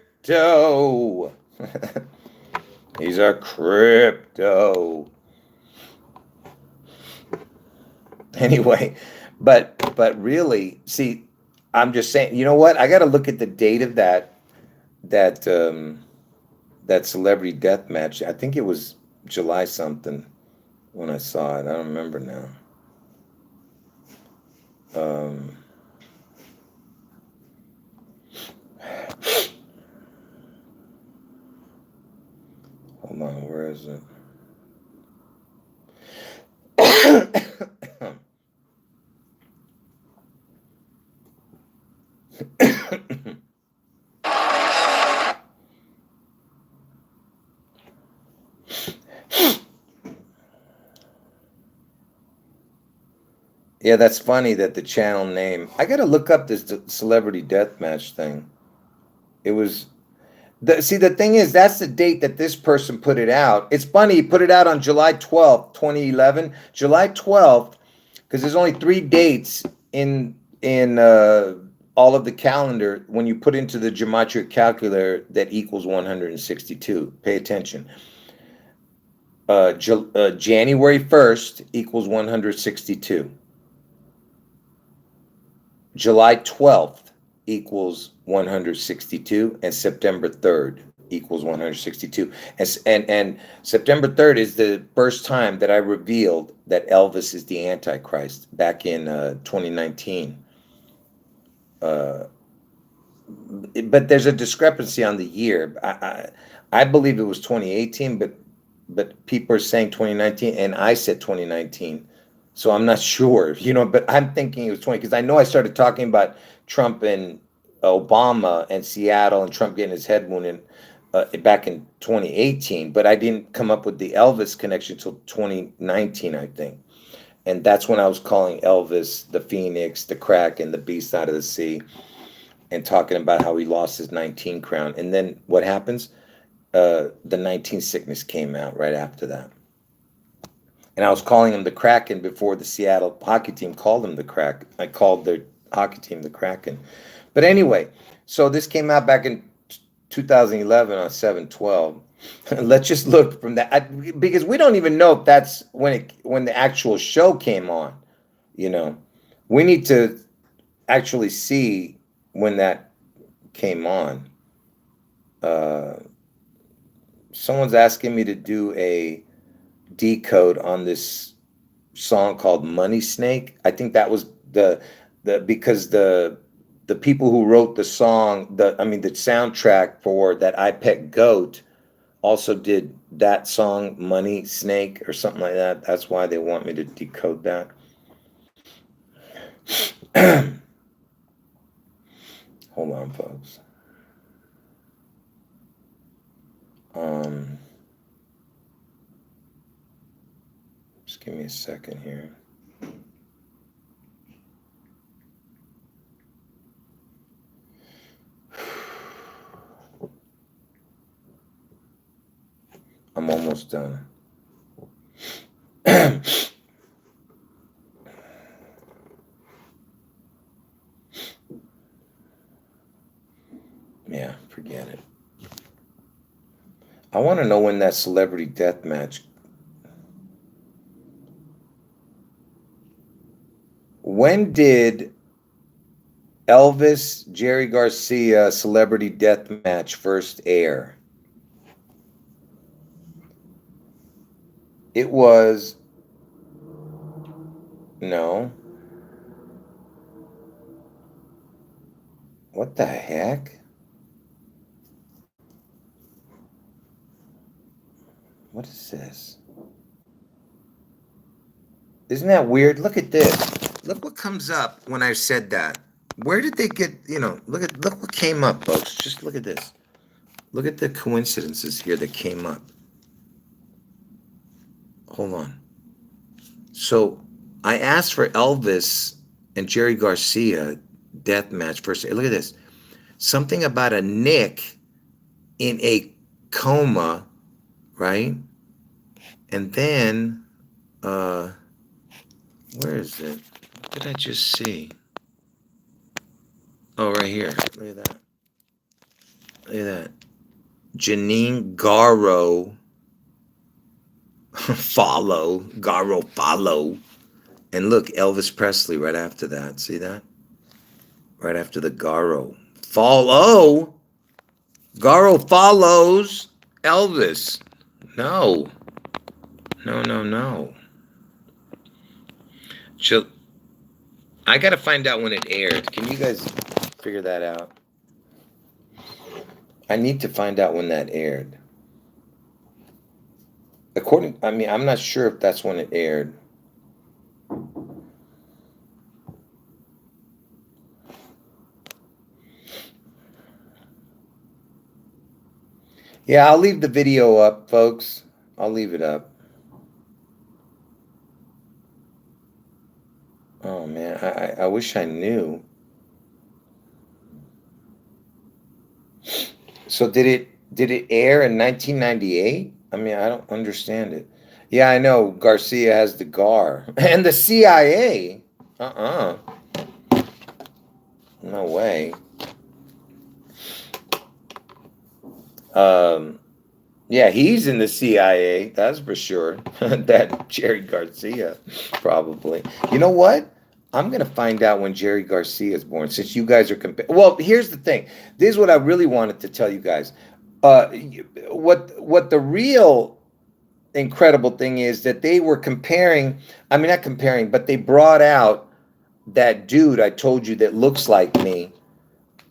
He's a crypto. Anyway, but really, see, I'm just saying, you know what? I got to look at the date of that celebrity death match. I think it was July something when I saw it. I don't remember now. Hold on, where is it? Yeah, that's funny that the channel name. I got to look up this celebrity deathmatch thing. It was the thing is, that's the date that this person put it out. It's funny, he put it out on July 12th, 2011. July 12th, because there's only 3 dates in all of the calendar when you put into the gematria calculator that equals 162. Pay attention. January 1st equals 162. July 12th equals 162, and September 3rd equals 162. And September 3rd is the first time that I revealed that Elvis is the Antichrist back in 2019. But there's a discrepancy on the year. I believe it was 2018, but people are saying 2019, and I said 2019. So I'm not sure, but I'm thinking it was 20, because I know I started talking about Trump and Obama and Seattle and Trump getting his head wounded back in 2018, but I didn't come up with the Elvis connection until 2019, I think. And that's when I was calling Elvis the Phoenix, the Crack, and the Beast out of the Sea, and talking about how he lost his 19 crown. And then what happens? The 19 sickness came out right after that. And I was calling him the Kraken before the Seattle hockey team called him the Crack. I called their hockey team the Kraken. But anyway, so this came out back in 2011 on 7/12. Let's just look from that, because we don't even know if that's when the actual show came on. You know, we need to actually see when that came on. Someone's asking me to do a decode on this song called Money Snake. I think that was the because the people who wrote the song, the soundtrack for that I Pet Goat also did that song Money Snake or something like that. That's why they want me to decode that. Hold on, folks. Just give me a second here. I'm almost done. Yeah, forget it. I want to know when that celebrity death match. When did Elvis Jerry Garcia celebrity death match first air? It was no. What the heck? What is this? Isn't that weird? Look at this. Look what comes up when I said that. Where did they get, look what came up, folks. Just look at this. Look at the coincidences here that came up. Hold on. So I asked for Elvis and Jerry Garcia death match first. Look at this. Something about a Nick in a coma, right? And then, where is it? What did I just see? Oh, right here. Look at that. Look at that. Janine Garro follow. And look, Elvis Presley right after that. See that? Right after the Garro. Follow? Garro follows Elvis. No. I got to find out when it aired. Can you guys figure that out? I need to find out when that aired. I'm not sure if that's when it aired. Yeah, I'll leave the video up, folks. I'll leave it up. Oh man, I wish I knew. So did it air in 1998? I don't understand it. Yeah, I know Garcia has the GAR and the CIA. No way. Yeah, he's in the CIA, that's for sure. That Jerry Garcia, probably. You know what? I'm going to find out when Jerry Garcia is born, since you guys are comparing. Well, here's the thing. This is what I really wanted to tell you guys. What the real incredible thing is that they were comparing, not comparing, but they brought out that dude I told you that looks like me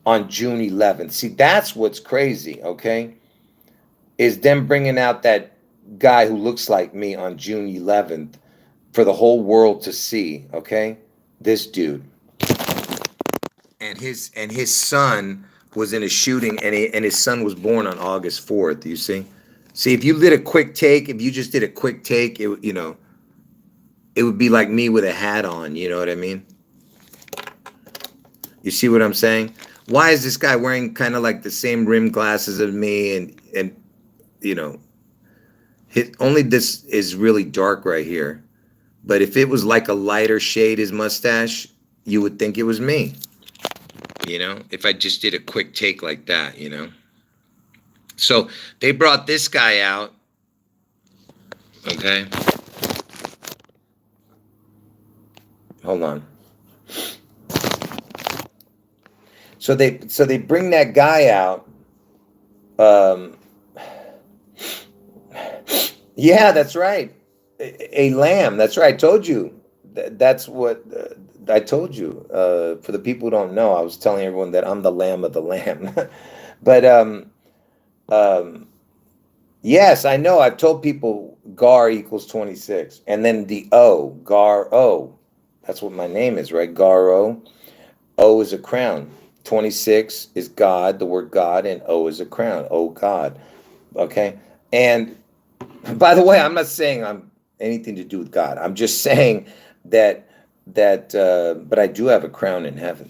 on June 11th. See, that's what's crazy, okay? Is them bringing out that guy who looks like me on June 11th for the whole world to see, okay? This dude. And his son was in a shooting, and his son was born on August 4th. You see? See, if you did a quick take, if you just did a quick take, it it would be like me with a hat on. You know what I mean? You see what I'm saying? Why is this guy wearing kind of like the same rim glasses as me, and only this is really dark right here. But if it was like a lighter shade, his mustache, you would think it was me. If I just did a quick take like that, So they brought this guy out, okay? Hold on. So they bring that guy out. Yeah, that's right. A lamb. That's right. I told you. That's what I told you. For the people who don't know, I was telling everyone that I'm the lamb of the lamb. But yes, I know. I've told people Gar equals 26, and then the O, Gar O. That's what my name is, right? Gar O. O is a crown. 26 is God, the word God, and O is a crown. Oh God. Okay. And by the way, I'm not saying I'm anything to do with God. I'm just saying that but I do have a crown in heaven,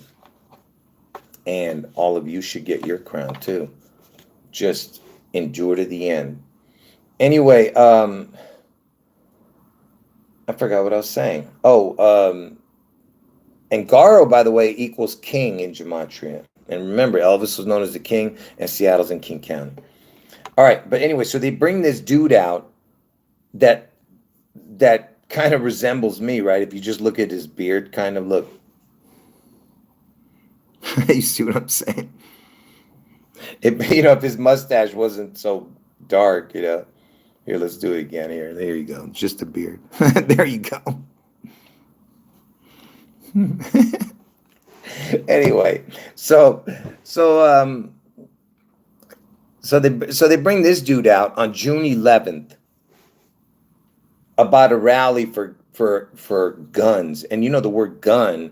and all of you should get your crown too. Just endure to the end. Anyway, I forgot what I was saying. And Garo, by the way, equals king in Gematria. And remember, Elvis was known as the king, and Seattle's in King County. All right, but anyway, so they bring this dude out that kind of resembles me, right? If you just look at his beard, kind of look. You see what I'm saying? If his mustache wasn't so dark, Here, let's do it again here. There you go. Just a beard. There you go. Anyway, so they bring this dude out on June 11th about a rally for guns, and the word gun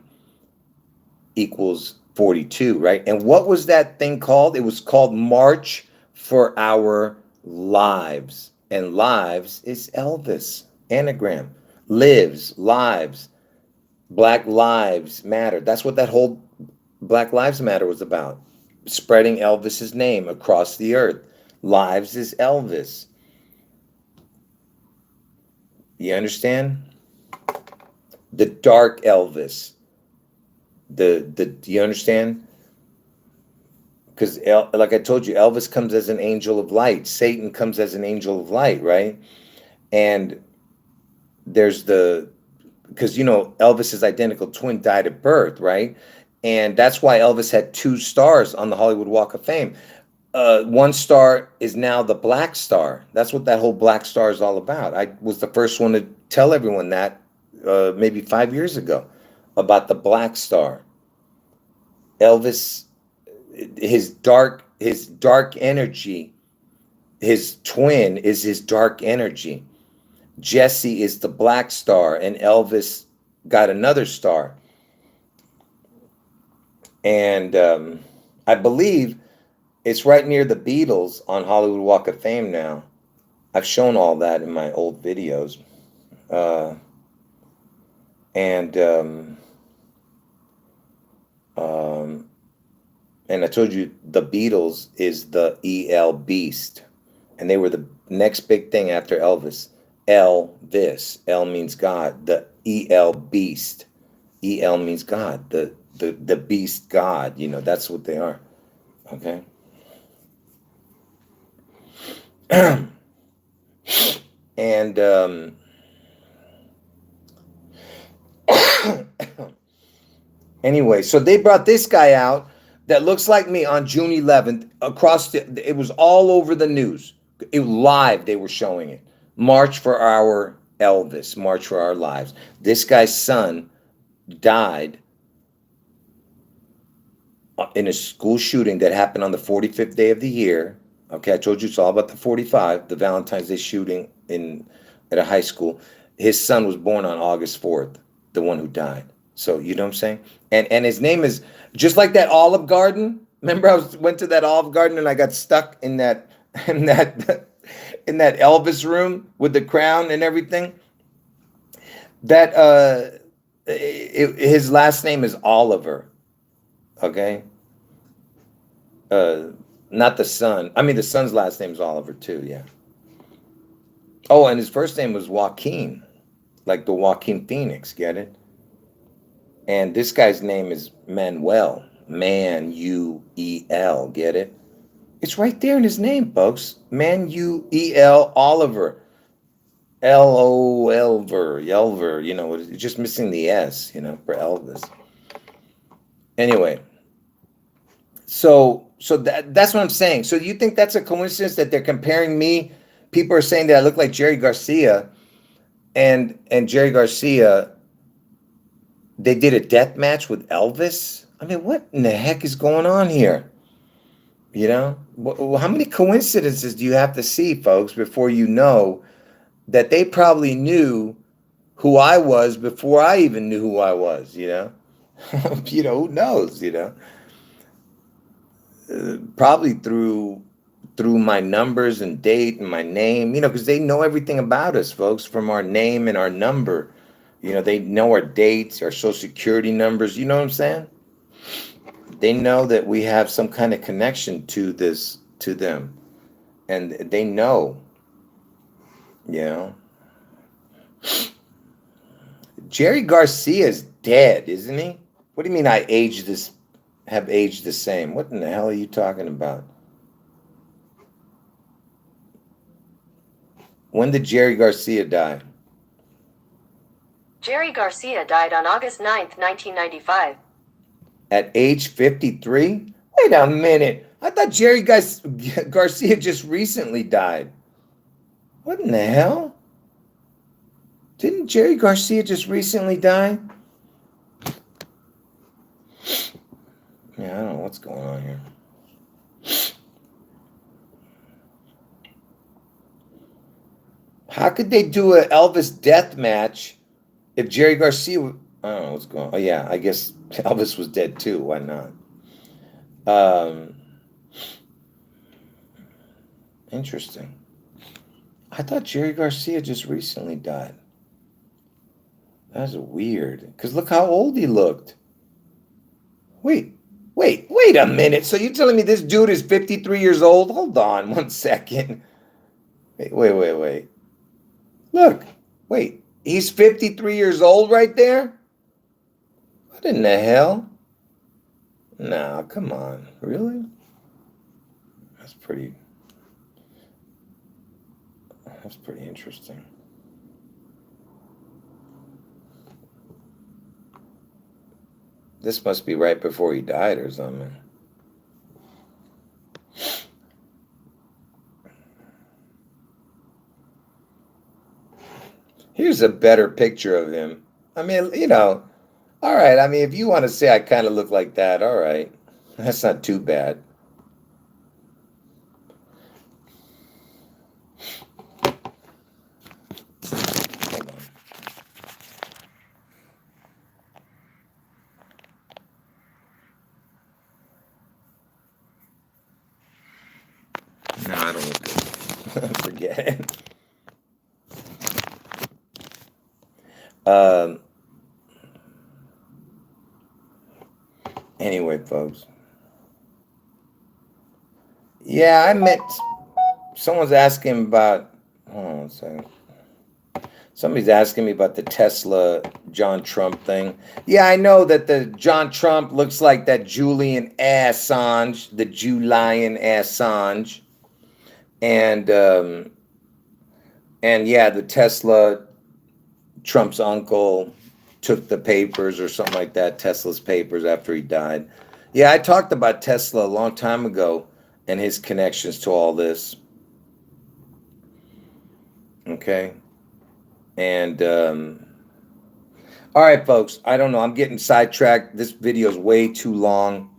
equals 42, right? And what was that thing called? It was called March for Our Lives, and lives is Elvis anagram. Lives, lives. Black Lives Matter. That's what that whole Black Lives Matter was about. Spreading Elvis's name across the earth. Lives is Elvis. You understand? The dark Elvis. Do you understand? Because like I told you, Elvis comes as an angel of light. Satan comes as an angel of light, right? And there's because Elvis's identical twin died at birth, right? And that's why Elvis had 2 stars on the Hollywood Walk of Fame. One star is now the Black Star. That's what that whole Black Star is all about. I was the first one to tell everyone that maybe 5 years ago about the Black Star. Elvis, his dark energy, his twin is his dark energy. Jesse is the Black Star, and Elvis got another star. And I believe it's right near the Beatles on Hollywood Walk of Fame now. I've shown all that in my old videos. And I told you the Beatles is the EL Beast. And they were the next big thing after Elvis. Elvis. L means God. The EL Beast. EL means God. The Beast God. That's what they are. Okay. And anyway, so they brought this guy out that looks like me on June 11th it was all over the news. It was live. They were showing it. March for Our Elvis. March for Our Lives. This guy's son died in a school shooting that happened on the 45th day of the year. Okay, I told you it's all about the 45, the Valentine's Day shooting at a high school. His son was born on August 4th, the one who died. So, you know what I'm saying? And his name is, just like that Olive Garden, Remember, went to that Olive Garden and I got stuck in that in that in that Elvis room with the crown and everything. That his last name is Oliver. Okay. Not the son. I mean, the son's last name is Oliver too. Yeah. Oh, and his first name was Joaquin, like the Joaquin Phoenix. Get it? And this guy's name is Manuel. Man-U-E-L. Get it? It's right there in his name, folks. Man-U-E-L Oliver. L-O-Elver. Elver. You know, it's just missing the S, you know, for Elvis. Anyway. So that's what I'm saying. So you think that's a coincidence that they're comparing me? People are saying that I look like Jerry Garcia, and Jerry Garcia, they did a death match with Elvis. I mean, what in the heck is going on here? You know, how many coincidences do you have to see, folks, before you know that they probably knew who I was before I even knew who I was? You know, you know, who knows? You know. Probably through my numbers and date and my name, you know, because they know everything about us, folks, from our name and our number. You know, they know our dates, our social security numbers. You know what I'm saying? They know that we have some kind of connection to them, and they know. You know, Jerry Garcia is dead, isn't he? What do you mean have aged the same? What in the hell are you talking about? When did Jerry Garcia die? Jerry Garcia died on August 9th, 1995. At age 53? Wait a minute. I thought Jerry Garcia just recently died. What in the hell? Didn't Jerry Garcia just recently die? Yeah, I don't know what's going on here. How could they do an Elvis death match if Jerry Garcia... I don't know what's going on. Oh, yeah, I guess Elvis was dead too. Why not? Interesting. I thought Jerry Garcia just recently died. That's weird. Because look how old he looked. Wait a minute. So you're telling me this dude is 53 years old? Hold on 1 second. Wait. Look, wait. He's 53 years old right there? What in the hell? Nah, come on. Really? That's pretty interesting. This must be right before he died or something. Here's a better picture of him. I mean, you know, all right. I mean, if you want to say I kind of look like that, all right. That's not too bad. Hold on. No, I don't look good. Forget it. Anyway, folks. Yeah, I met... Someone's asking about... Hold on 1 second. Somebody's asking me about the Tesla John Trump thing. Yeah, I know that the John Trump looks like that Julian Assange, the Julian Assange. And yeah, the Tesla, Trump's uncle took the papers or something like that, Tesla's papers after he died. Yeah, I talked about Tesla a long time ago and his connections to all this. Okay. And, all right, folks, I don't know. I'm getting sidetracked. This video is way too long.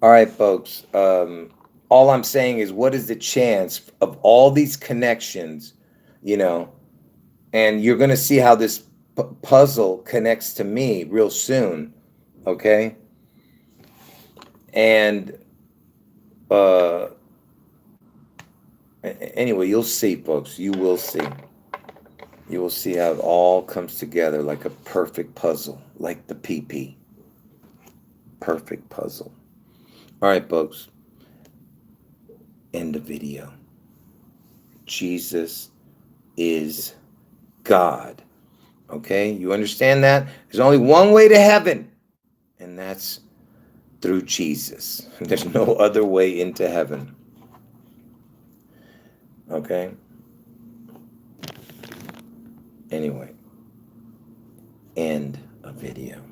All right, folks. All I'm saying is, what is the chance of all these connections, you know, and you're going to see how this puzzle connects to me real soon. Okay. And Anyway, you'll see, folks. You will see. You will see how it all comes together like a perfect puzzle, like the PP. Perfect puzzle. All right, folks. End the video. Jesus is God. Okay? You understand that? There's only one way to heaven, and that's through Jesus. There's no other way into heaven. Okay? Anyway, end of video.